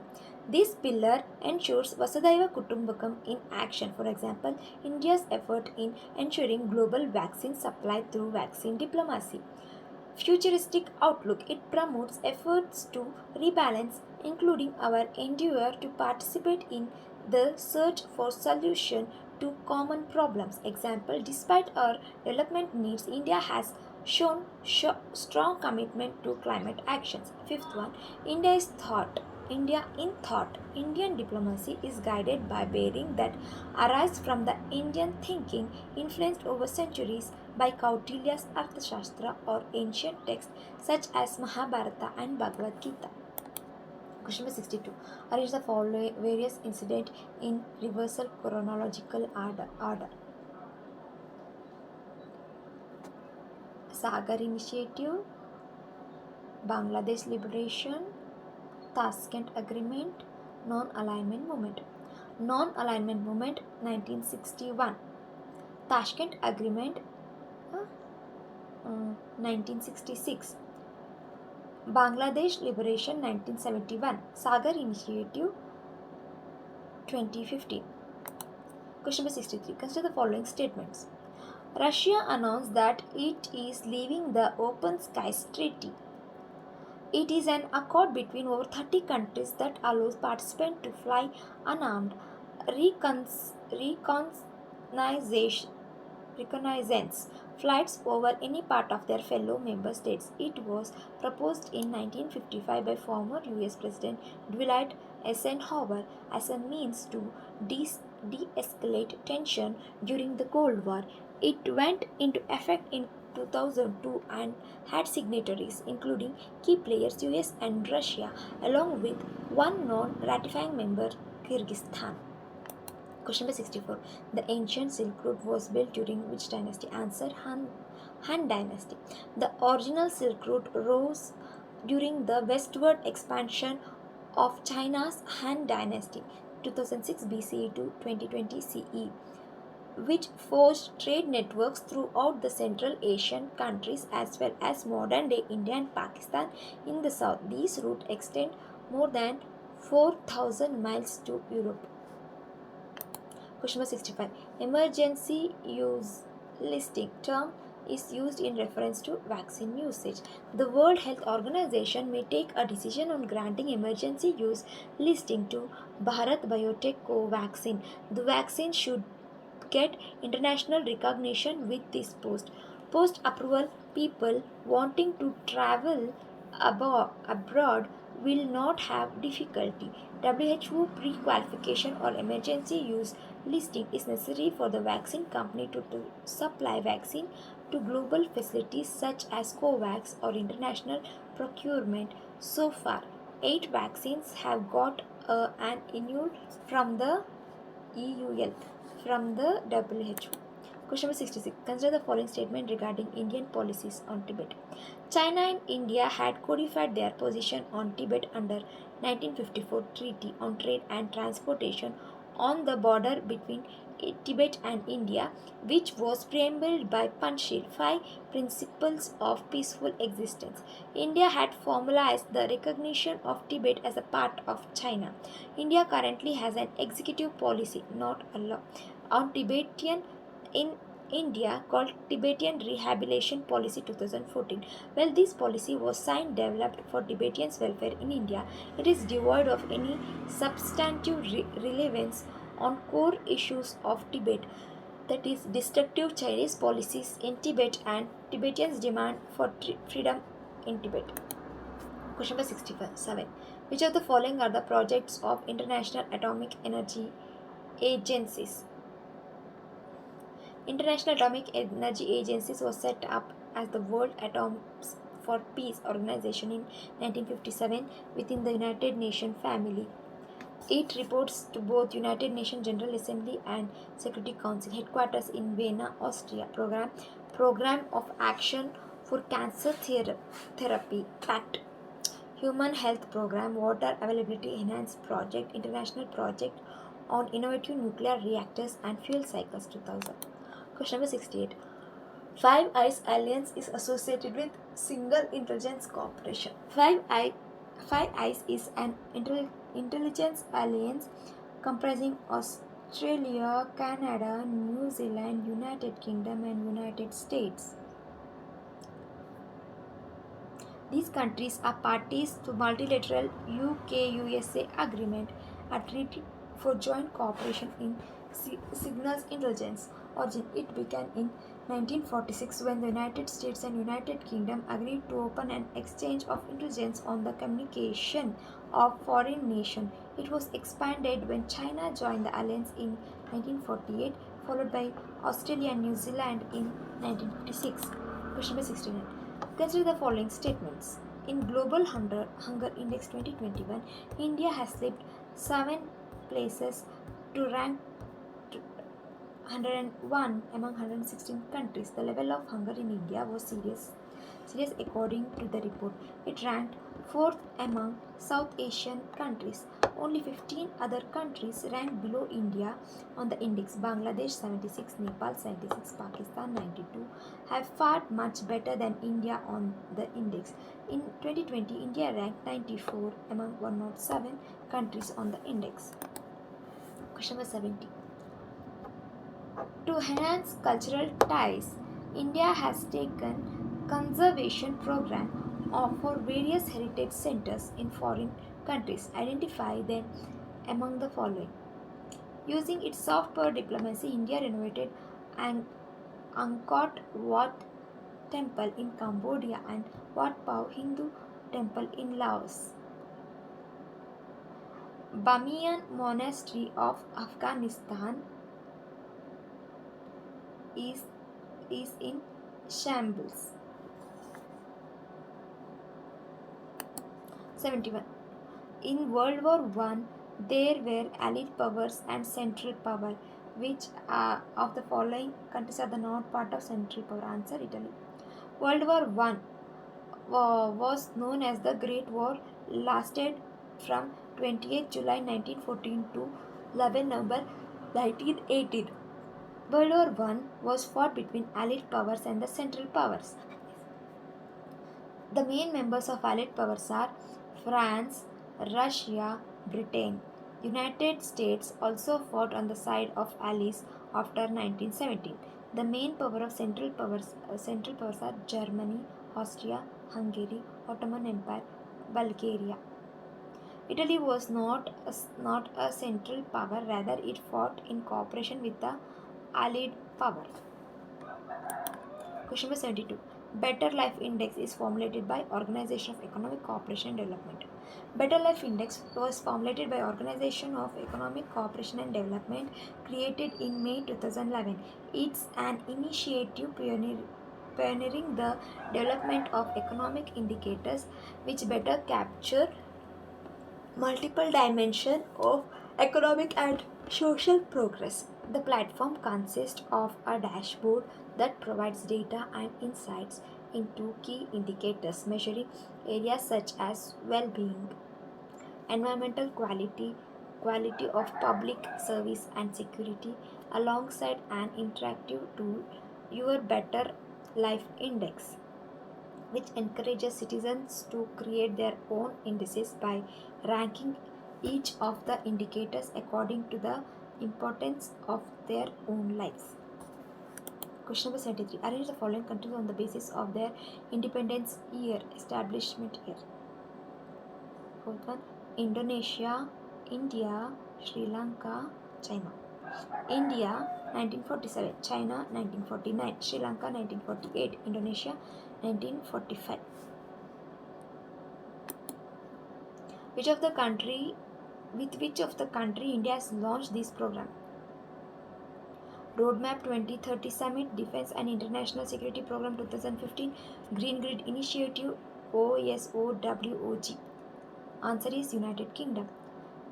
This pillar ensures Vasudhaiva Kutumbakam in action. For example, India's effort in ensuring global vaccine supply through vaccine diplomacy. Futuristic outlook. It promotes efforts to rebalance, including our endeavor to participate in the search for solution to common problems. Example, despite our development needs, India has shown strong commitment to climate actions. Fifth one, India is thought. India in thought. Indian diplomacy is guided by bearing that arise from the Indian thinking influenced over centuries by Kautilya's Arthashastra or ancient texts such as Mahabharata and Bhagavad Gita. Question number 62. Arrange the following various incidents in reversal chronological order. Sagar Initiative, Bangladesh Liberation, Tashkent Agreement, Non-Alignment Movement. Non-Alignment Movement 1961. Tashkent Agreement 1966. Bangladesh Liberation 1971. Sagar Initiative 2015. Question number 63. Consider the following statements. Russia announced that it is leaving the Open Skies Treaty. It is an accord between over 30 countries that allows participants to fly unarmed. Reconnaissance flights over any part of their fellow member states. It was proposed in 1955 by former US President Dwight Eisenhower as a means to de-escalate tension during the Cold War. It went into effect in 2002 and had signatories including key players US and Russia, along with one non-ratifying member, Kyrgyzstan. Question number 64. The ancient Silk Road was built during which dynasty? Answer, Han Dynasty. The original Silk Road rose during the westward expansion of China's Han Dynasty, 2006 BCE to 2020 CE, which forged trade networks throughout the Central Asian countries as well as modern-day India and Pakistan in the south. These routes extend more than 4,000 miles to Europe. Question number 65. Emergency use listing term is used in reference to vaccine usage. The World Health Organization may take a decision on granting emergency use listing to Bharat Biotech Covaxin. The vaccine should get international recognition with this post approval. People wanting to travel abroad will not have difficulty. WHO pre-qualification or emergency use listing is necessary for the vaccine company to supply vaccine to global facilities such as COVAX or international procurement. So far, 8 vaccines have got an annual from the EUL from the WHO. Question number 66. Consider the following statement regarding Indian policies on Tibet. China and India had codified their position on Tibet under 1954 Treaty on Trade and Transportation on the border between Tibet and India, which was preambled by Panchshir, Five Principles of Peaceful Existence. India had formalized the recognition of Tibet as a part of China. India currently has an executive policy, not a law, on Tibetan in India called Tibetan Rehabilitation Policy 2014. While this policy was signed developed for Tibetans' welfare in India, it is devoid of any substantive relevance on core issues of Tibet, that is, destructive Chinese policies in Tibet and Tibetans' demand for freedom in Tibet. Question number 67. Which of the following are the projects of International Atomic Energy Agencies? International Atomic Energy Agency was set up as the World Atoms for Peace organization in 1957 within the United Nations family. It reports to both United Nations General Assembly and Security Council. Headquarters in Vienna, Austria. Program of Action for Cancer Therapy (PACT). Human Health Program, Water Availability Enhanced Project, International Project on Innovative Nuclear Reactors and Fuel Cycles 2000. Question number 68. Five Eyes Alliance is associated with Single Intelligence Cooperation. Five Eyes is an intelligence alliance comprising Australia, Canada, New Zealand, United Kingdom, and United States. These countries are parties to multilateral UK-USA agreement, a treaty for joint cooperation in signals intelligence. Origin: it began in 1946 when the United States and United Kingdom agreed to open an exchange of intelligence on the communication of foreign nations. It was expanded when China joined the alliance in 1948, followed by Australia and New Zealand in 1956. Question number 69. Consider the following statements. In Global Hunger Index 2021, India has slipped 7 places to rank 101 among 116 countries. The level of hunger in India was serious according to the report. It ranked 4th among South Asian countries. Only 15 other countries ranked below India on the index. Bangladesh 76, Nepal 76, Pakistan 92 have fared much better than India on the index. In 2020, India ranked 94 among 107 countries on the index. Question number 70. To enhance cultural ties, India has taken conservation program for various heritage centers in foreign countries. Identify them among the following. Using its soft power diplomacy, India renovated Angkor Wat Temple in Cambodia and Wat Pao Hindu Temple in Laos. Bamiyan Monastery of Afghanistan is in shambles. 71. In World War I, there were Allied powers and Central Power. Which of the following countries are not part of Central Power? Answer: Italy. World War I was known as the Great War, lasted from 28 July 1914 to 11 November 1918. World War I was fought between Allied powers and the Central Powers. The main members of Allied powers are France, Russia, Britain. United States also fought on the side of Allies after 1917. The main power of Central powers are Germany, Austria, Hungary, Ottoman Empire, Bulgaria. Italy was not a central power, rather it fought in cooperation with the Allied power. Question number 72. Better Life Index is formulated by Organization of Economic Cooperation and Development. Better Life Index was formulated by Organization of Economic Cooperation and Development, created in May 2011. It's an initiative pioneering the development of economic indicators which better capture multiple dimensions of economic and social progress. The platform consists of a dashboard that provides data and insights into key indicators measuring areas such as well-being, environmental quality of public service and security, alongside an interactive tool, Your Better Life Index, which encourages citizens to create their own indices by ranking each of the indicators according to the importance of their own lives. Question number 73. Arrange the following countries on the basis of their independence year, establishment year. Fourth one, Indonesia, India, Sri Lanka, China. India 1947, China 1949, Sri Lanka 1948, Indonesia 1945. Which of the country with which of the country India has launched this program? Roadmap 2030 Summit, Defense and International Security Program 2015, Green Grid Initiative, OSOWOG. Answer is United Kingdom.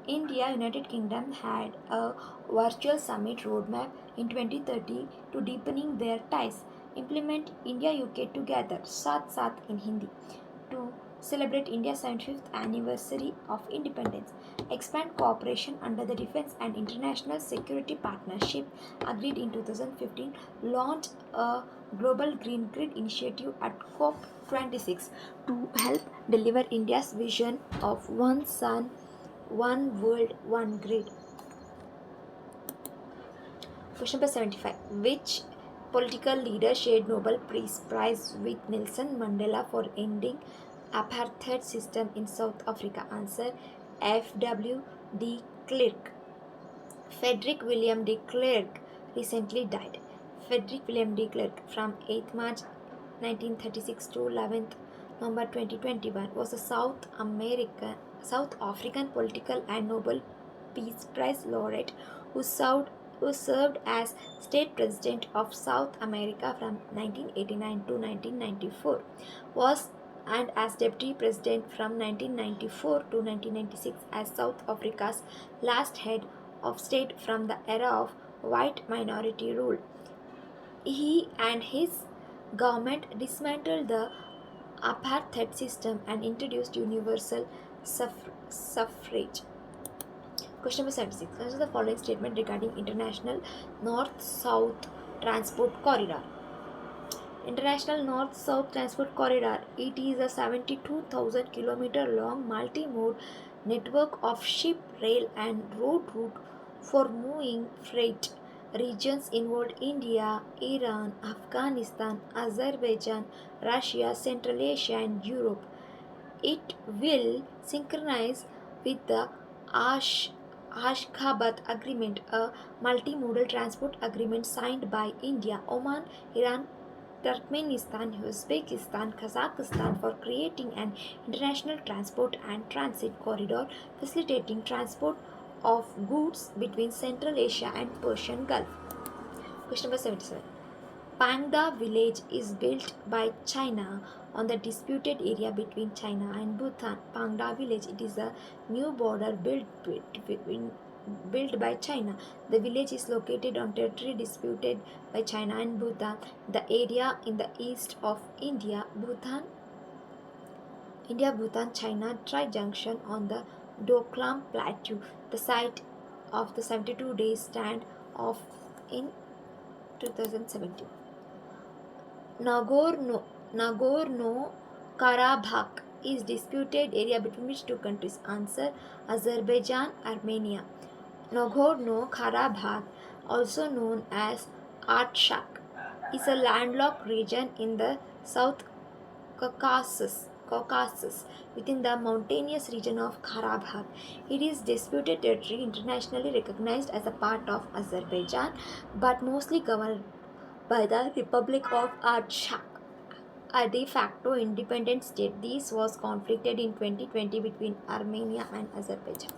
United Kingdom had a virtual summit roadmap in 2030 to deepening their ties, implement India-UK together, Saath Saath in Hindi, to celebrate India's 75th anniversary of independence, expand cooperation under the Defense and International Security Partnership agreed in 2015, launch a global green grid initiative at COP26 to help deliver India's vision of one sun, one world, one grid. Question number 75. Which political leader shared Nobel Peace Prize with Nelson Mandela for ending apartheid system in South Africa? Answer, F.W. de Klerk. Frederick William de Klerk recently died. Frederick William de Klerk, from 8th March 1936 to 11th November 2021, was a South African political and Nobel Peace Prize laureate who served as state president of South America from 1989 to 1994, and as deputy president from 1994 to 1996 as South Africa's last head of state from the era of white minority rule. He and his government dismantled the apartheid system and introduced universal suffrage. Question number 76. Answer the following statement regarding International North-South Transport Corridor. International North-South Transport Corridor. It is a 72,000 km long multi-mode network of ship, rail and road route for moving freight. Regions involved India, Iran, Afghanistan, Azerbaijan, Russia, Central Asia and Europe. It will synchronize with the Ashgabat Agreement, a multimodal transport agreement signed by India, Oman, Iran, Turkmenistan, Uzbekistan, Kazakhstan for creating an international transport and transit corridor facilitating transport of goods between Central Asia and Persian Gulf. Question number 77. Pangda village is built by China on the disputed area between China and Bhutan. Pangda village, it is a new border built by China. The village is located on territory disputed by China and Bhutan. The area in the east of India-Bhutan China tri-junction on the Doklam Plateau, the site of the 72-day standoff in 2017. Nagorno-Karabakh is disputed area between which two countries? Answer, Azerbaijan, Armenia. Nagorno-Karabakh, also known as Artsakh, is a landlocked region in the South Caucasus within the mountainous region of Karabakh. It is disputed territory internationally recognized as a part of Azerbaijan but mostly governed by the Republic of Artsakh, a de facto independent state. This was conflicted in 2020 between Armenia and Azerbaijan.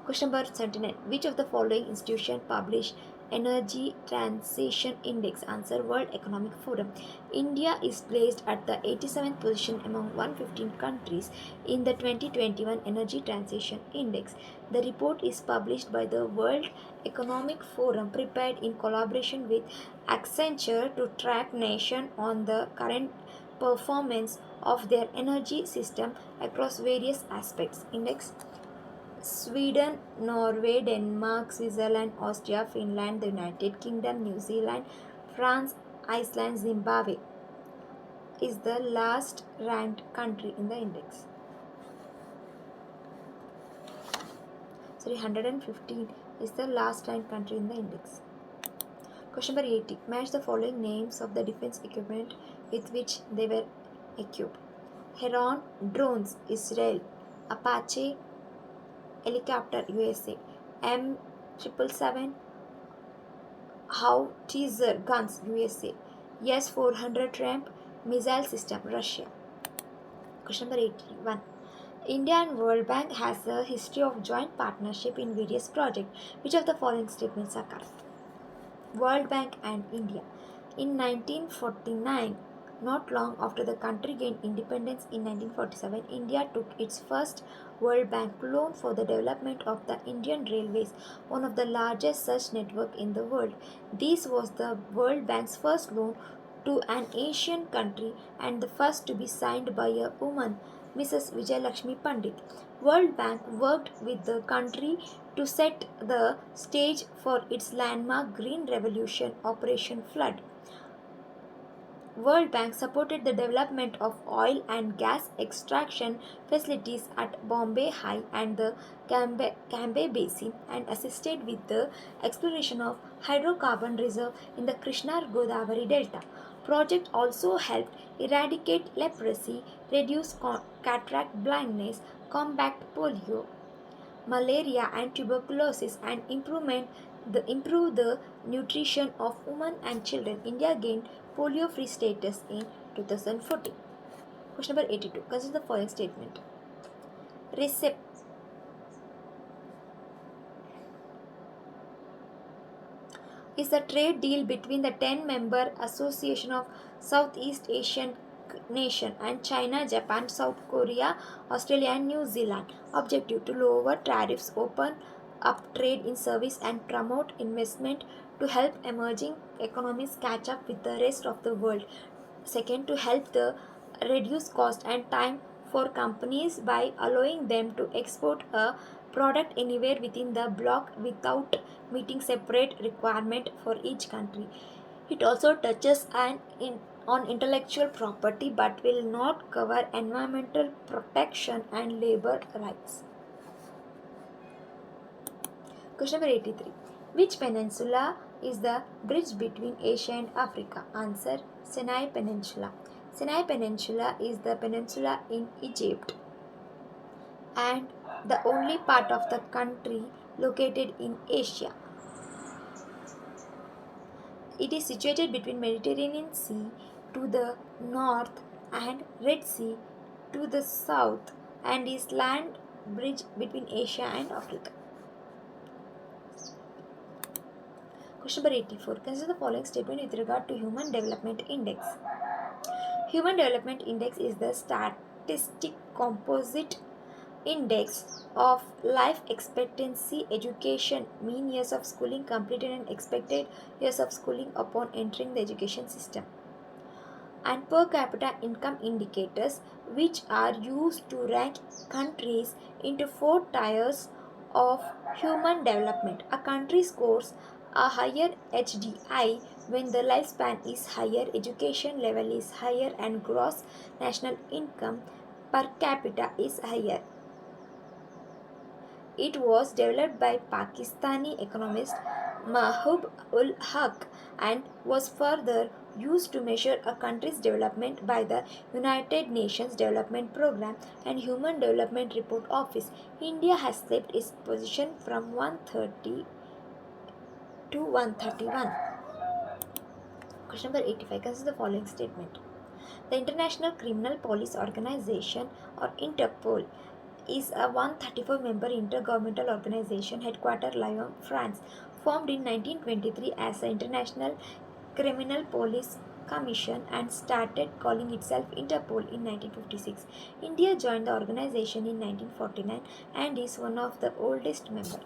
Question number 79. Which of the following institutions publish Energy Transition Index? Answer, World Economic Forum. India is placed at the 87th position among 115 countries in the 2021 Energy Transition Index. The report is published by the World Economic Forum, prepared in collaboration with Accenture to track nations on the current performance of their energy system across various aspects. Index Sweden, Norway, Denmark, Switzerland, Austria, Finland, the United Kingdom, New Zealand, France, Iceland, Zimbabwe is the last ranked country in the index. 115 is the last ranked country in the index. Question number 80. Match the following names of the defense equipment with which they were equipped. Heron drones, Israel. Apache helicopter, USA. M777 Howitzer guns, USA. S-400 ramp missile system, Russia. Question number 81. India and World Bank has a history of joint partnership in various projects. Which of the following statements are correct? World Bank and India. In 1949, not long after the country gained independence in 1947, India took its first World Bank loan for the development of the Indian Railways, one of the largest such network in the world. This was the World Bank's first loan to an Asian country and the first to be signed by a woman, Mrs. Vijayalakshmi Pandit. World Bank worked with the country to set the stage for its landmark Green Revolution Operation Flood. World Bank supported the development of oil and gas extraction facilities at Bombay High and the Cambay Basin and assisted with the exploration of hydrocarbon reserve in the Krishna-Godavari Delta. Project also helped eradicate leprosy, reduce cataract blindness, combat polio, malaria and tuberculosis, and improve the nutrition of women and children. India gained polio-free status in 2014. Question number 82. Consider the following statement. RCEP is a trade deal between the 10-member Association of Southeast Asian Nation and China, Japan, South Korea, Australia and New Zealand. Objective to lower tariffs, open up trade in service and promote investment to help emerging economies catch up with the rest of the world. Second, to help the reduce cost and time for companies by allowing them to export a product anywhere within the bloc without meeting separate requirement for each country. It also touches on intellectual property but will not cover environmental protection and labor rights. Question number 83. Which peninsula is the bridge between Asia and Africa? Answer: Sinai Peninsula. Sinai Peninsula is the peninsula in Egypt and the only part of the country located in Asia. It is situated between Mediterranean Sea to the north and Red Sea to the south and is land bridge between Asia and Africa. Question number 84. Consider the following statement with regard to Human Development Index. Human Development Index is the statistic composite index of life expectancy, education, mean years of schooling completed and expected years of schooling upon entering the education system, and per capita income indicators, which are used to rank countries into 4 tiers of human development. A country scores a higher HDI when the lifespan is higher, education level is higher, and gross national income per capita is higher. It was developed by Pakistani economist Mahbub ul Haq and was further used to measure a country's development by the United Nations Development Programme and Human Development Report Office. India has slipped its position from 130 to 131. Question number 85. Consider the following statement. The International Criminal Police Organization, or Interpol, is a 134-member intergovernmental organization headquartered Lyon, France, formed in 1923 as the International Criminal Police Commission and started calling itself Interpol in 1956. India joined the organization in 1949 and is one of the oldest members.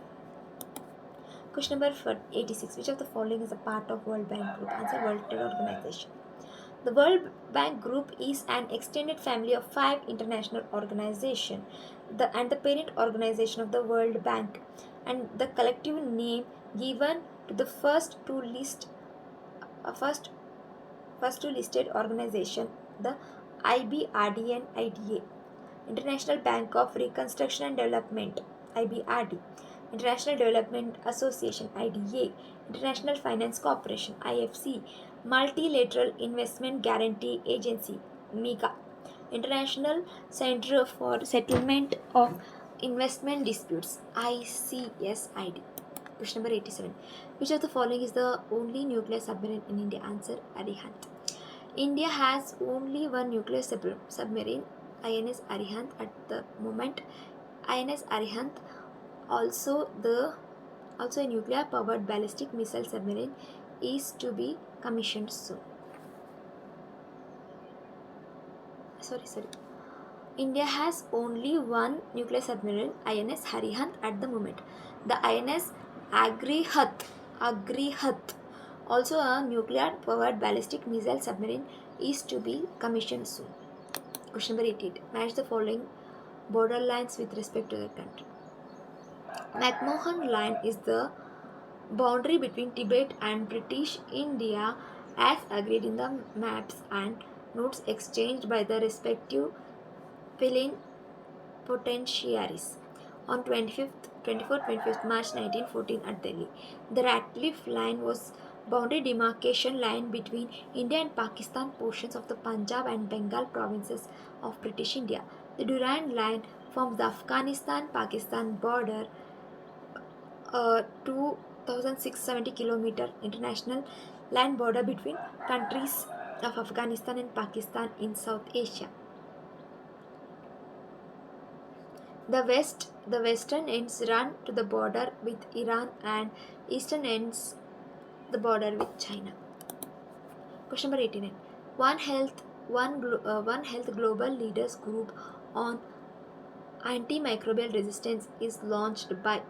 Question number 86. Which of the following is a part of World Bank Group? Answer: World Trade Organization. The World Bank Group is an extended family of 5 international organizations. the parent organization of the World Bank, and the collective name given to the first two listed organization, the IBRD and IDA, International Bank of Reconstruction and Development, IBRD, International Development Association, IDA, International Finance Corporation, IFC, Multilateral Investment Guarantee Agency, MIGA, International Center for Settlement of Investment Disputes, ICSID. Question number 87. Which of the following is the only nuclear submarine in India? Answer: Arihant. India has only one nuclear submarine, INS Arihant, at the moment. INS Arihant, also a nuclear powered ballistic missile submarine, is to be commissioned soon. Sorry. India has only one nuclear submarine, INS Harihant, at the moment. The INS Agrihat, also a nuclear powered ballistic missile submarine, is to be commissioned soon. Question number 88. Match the following border lines with respect to the country. McMahon Line is the boundary between Tibet and British India as agreed in the maps and notes exchanged by the respective plenipotentiaries on 25th March 1914 at Delhi. The Ratcliffe Line was boundary demarcation line between India and Pakistan portions of the Punjab and Bengal provinces of British India. The Durand Line forms the Afghanistan-Pakistan border, 2,670 km international land border between countries of Afghanistan and Pakistan in South Asia. The western ends run to the border with Iran and eastern ends the border with China. Question number 89. One Health Global Leaders Group on Antimicrobial Resistance is launched by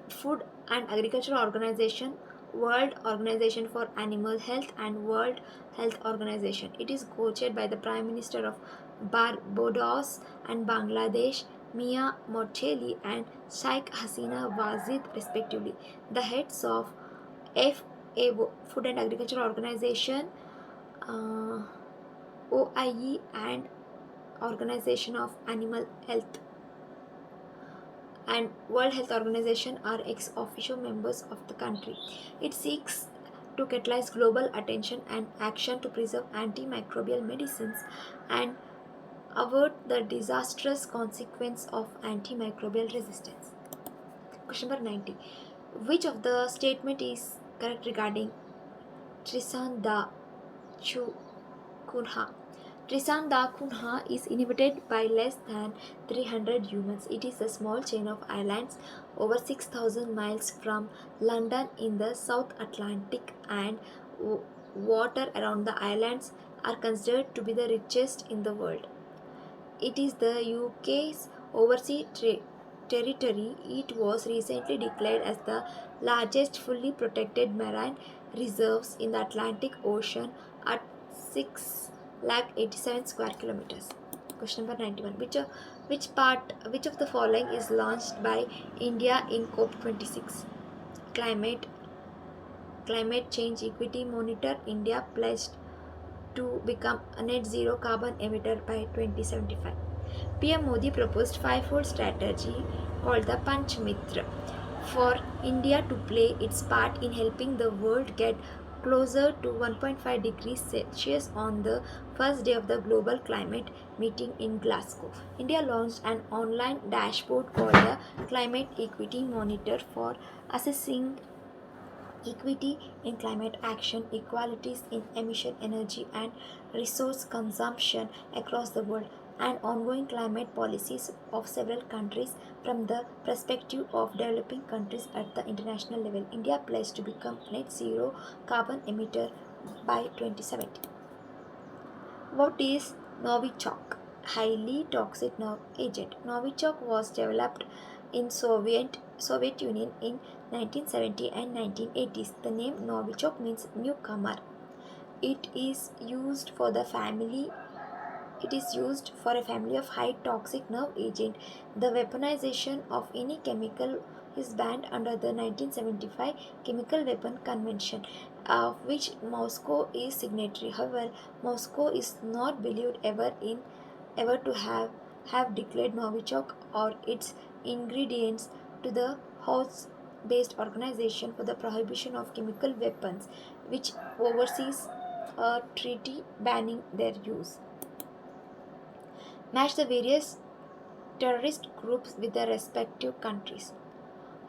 Food and Agriculture Organization, World Organization for Animal Health, and World Health Organization. It is co-chaired by the Prime Minister of Barbados and Bangladesh, Mia Mottley, and Sheikh Hasina Wazid, respectively. The heads of FAO, Food and Agriculture Organization, OIE, and Organization of Animal Health and World Health Organization are ex officio members of the country. It seeks to catalyze global attention and action to preserve antimicrobial medicines and avert the disastrous consequence of antimicrobial resistance. Question number 90. Which of the statement is correct regarding Trisan da Kunha? Trisan da Kunha is inhabited by less than 300 humans. It is a small chain of islands over 6,000 miles from London in the South Atlantic, and water around the islands are considered to be the richest in the world. It is the UK's overseas territory. It was recently declared as the largest fully protected marine reserves in the Atlantic Ocean at 687 square kilometers. Question number 91. Which of the following is launched by India in COP26? Climate Change Equity Monitor. India pledged to become a net zero carbon emitter by 2075. PM Modi proposed five-fold strategy called the Panch Mitra for India to play its part in helping the world get closer to 1.5 degrees Celsius on the first day of the global climate meeting in Glasgow. India launched an online dashboard called the Climate Equity Monitor for assessing equity in climate action, equalities in emission, energy, and resource consumption across the world, and ongoing climate policies of several countries from the perspective of developing countries at the international level. India pledged to become net zero carbon emitter by 2070. What is Novichok? Highly toxic agent. Novichok was developed in Soviet Union in 1970 and 1980s. The name Novichok means newcomer. It is used for the family It is used for a family of high toxic nerve agent. The weaponization of any chemical is banned under the 1975 Chemical Weapon Convention, of which Moscow is signatory. However, Moscow is not believed ever to have declared Novichok or its ingredients to the House-based Organization for the Prohibition of Chemical Weapons, which oversees a treaty banning their use. Match the various terrorist groups with their respective countries.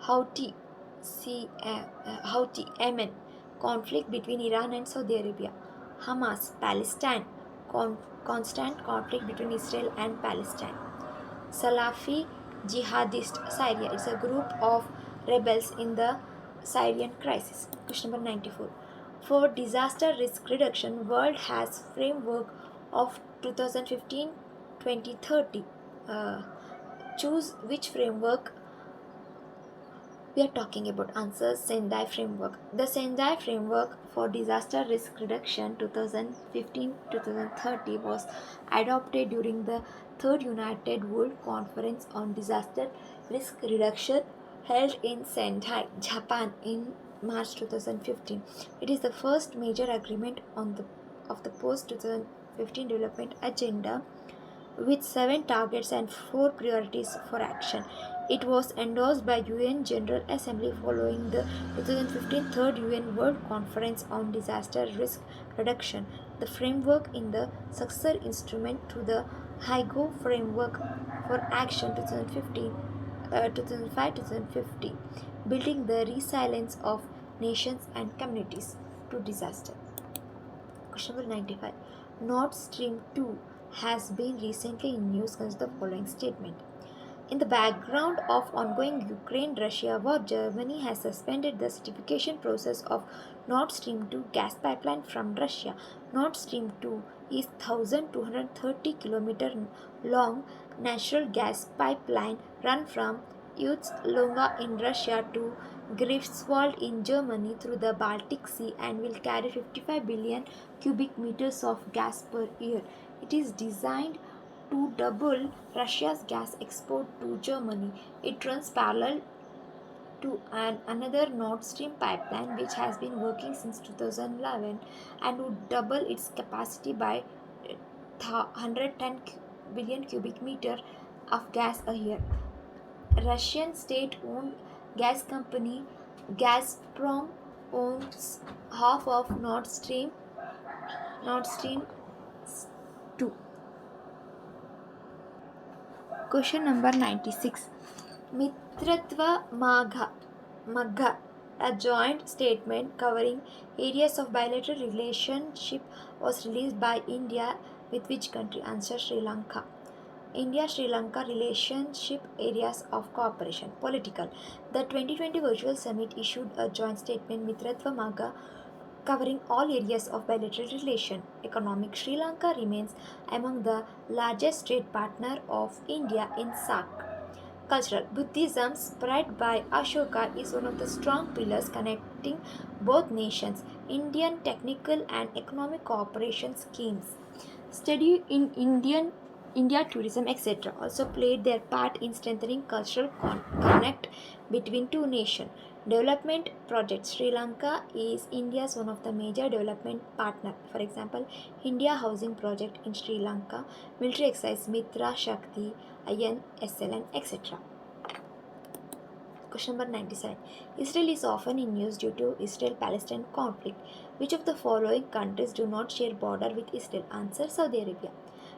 Houthi, Houthi, Yemen, conflict between Iran and Saudi Arabia. Hamas, Palestine, constant conflict between Israel and Palestine. Salafi Jihadist, Syria. It's a group of rebels in the Syrian crisis. Question number 94. For disaster risk reduction, world has framework of 2015-2030. Choose which framework we are talking about. Answers: Sendai Framework. The Sendai Framework for Disaster Risk Reduction 2015-2030 was adopted during the Third United World Conference on Disaster Risk Reduction held in Sendai, Japan in March 2015. It is the first major agreement of the post 2015 development agenda with 7 targets and 4 priorities for action. It was endorsed by UN General Assembly following the 2015 Third UN World Conference on Disaster Risk Reduction. The framework in the successor instrument to the HIGO Framework for Action 2005-2050, building the resilience of nations and communities to disaster. Question number 95. Nord Stream 2 has been recently in news. Consider the following statement. In the background of ongoing Ukraine-Russia war, Germany has suspended the certification process of Nord Stream 2 gas pipeline from Russia. Nord Stream 2 is 1,230 km long natural gas pipeline run from Ust-Luga in Russia to Greifswald in Germany through the Baltic Sea and will carry 55 billion cubic meters of gas per year. It is designed to double Russia's gas export to Germany. It runs parallel to another Nord Stream pipeline which has been working since 2011 and would double its capacity by 110 billion cubic meter of gas a year. Russian state-owned gas company Gazprom owns half of Nord Stream 2. Question number 96. Mitratva Magha, a joint statement covering areas of bilateral relationship, was released by India with which country? Answer: Sri Lanka. India-Sri Lanka relationship areas of cooperation. Political. The 2020 Virtual Summit issued a joint statement, Mitratva Magha, covering all areas of bilateral relation. Economic. Sri Lanka remains among the largest trade partner of India in SAARC. Cultural. Buddhism, spread by Ashoka, is one of the strong pillars connecting both nations. Indian technical and economic cooperation schemes, study in India tourism, etc., also played their part in strengthening cultural connect between two nations. Development projects. Sri Lanka is India's one of the major development partner. For example, India Housing Project in Sri Lanka, military exercise Mitra Shakti, INSLN, etc. Question number 97. Israel is often in news due to Israel-Palestine conflict. Which of the following countries do not share border with Israel? Answer: Saudi Arabia.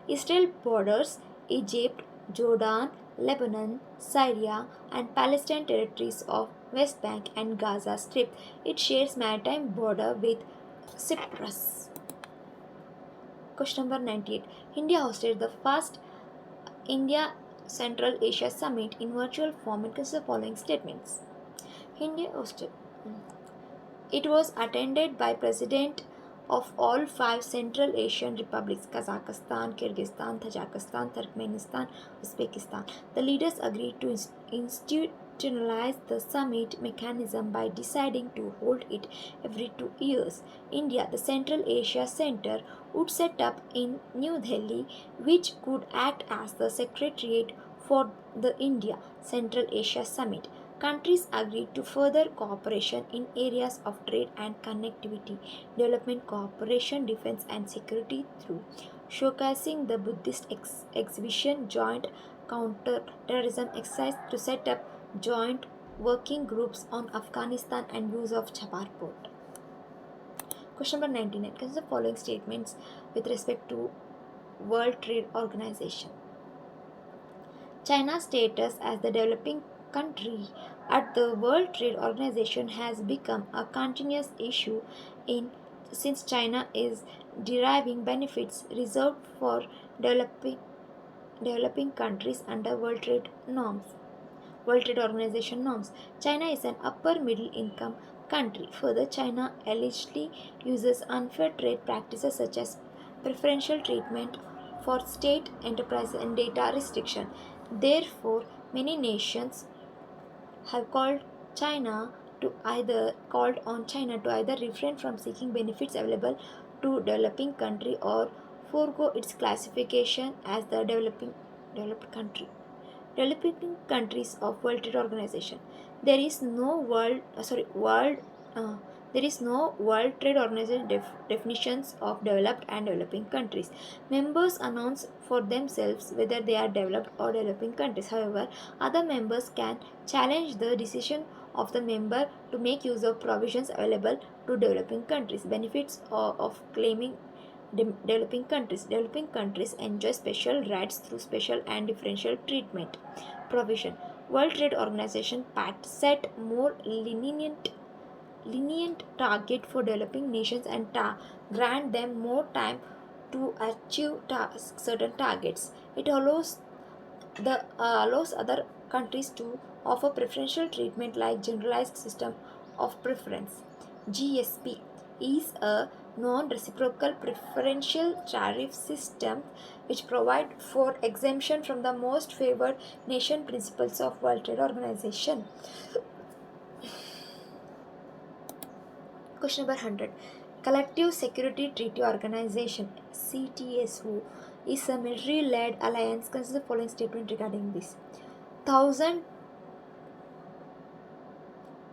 Israel borders Egypt, Jordan, Lebanon, Syria, and Palestine territories of West Bank and Gaza Strip. It shares maritime border with Cyprus. Question number 98. India hosted the first India Central Asia Summit in virtual form and consider the following statements. India hosted. It was attended by President of all 5 Central Asian republics: Kazakhstan, Kyrgyzstan, Tajikistan, Turkmenistan, Uzbekistan. The leaders agreed to institute internalized the summit mechanism by deciding to hold it every 2 years. India, the Central Asia Center, would set up in New Delhi, which could act as the secretariat for the India Central Asia Summit. Countries agreed to further cooperation in areas of trade and connectivity, development cooperation, defense, and security through showcasing the Buddhist exhibition, joint counter-terrorism exercise to set up joint working groups on Afghanistan and use of Chapar port. Question number 99. Consider the following statements with respect to World Trade Organization. China's status as the developing country at the World Trade Organization has become a continuous issue in since China is deriving benefits reserved for developing developing countries under World Trade Organization norms. China is an upper middle income country. Further, China allegedly uses unfair trade practices such as preferential treatment for state enterprises and data restriction. Therefore, many nations have called on China to either refrain from seeking benefits available to developing country or forego its classification as the developed country. Developing countries of World Trade Organization. There is no there is no World Trade Organization definitions of developed and developing countries. Members announce for themselves whether they are developed or developing countries. However, other members can challenge the decision of the member to make use of provisions available to developing countries. Benefits of claiming developing countries. Developing countries enjoy special rights through special and differential treatment. Provision. World Trade Organization Pact set more lenient target for developing nations and grant them more time to achieve certain targets. It allows other countries to offer preferential treatment like generalized system of preference. GSP is a non-reciprocal preferential tariff system which provide for exemption from the most favored nation principles of World Trade Organization. Question number 100. Collective Security Treaty Organization CTSO is a military-led alliance. Consider the following statement regarding this. Thousand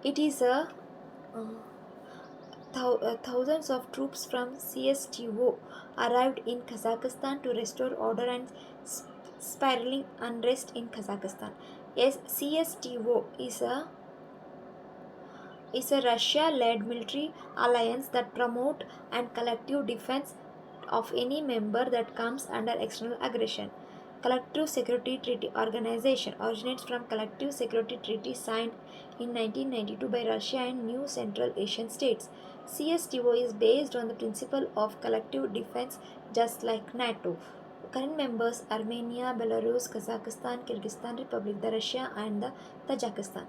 it is a thousands of troops from CSTO arrived in Kazakhstan to restore order and spiraling unrest in Kazakhstan. Yes, CSTO is a Russia-led military alliance that promote and collective defense of any member that comes under external aggression. Collective Security Treaty Organization originates from Collective Security Treaty signed in 1992 by Russia and new Central Asian states. CSTO is based on the principle of collective defense just like NATO. Current members Armenia, Belarus, Kazakhstan, Kyrgyzstan Republic, the Russia and the Tajikistan.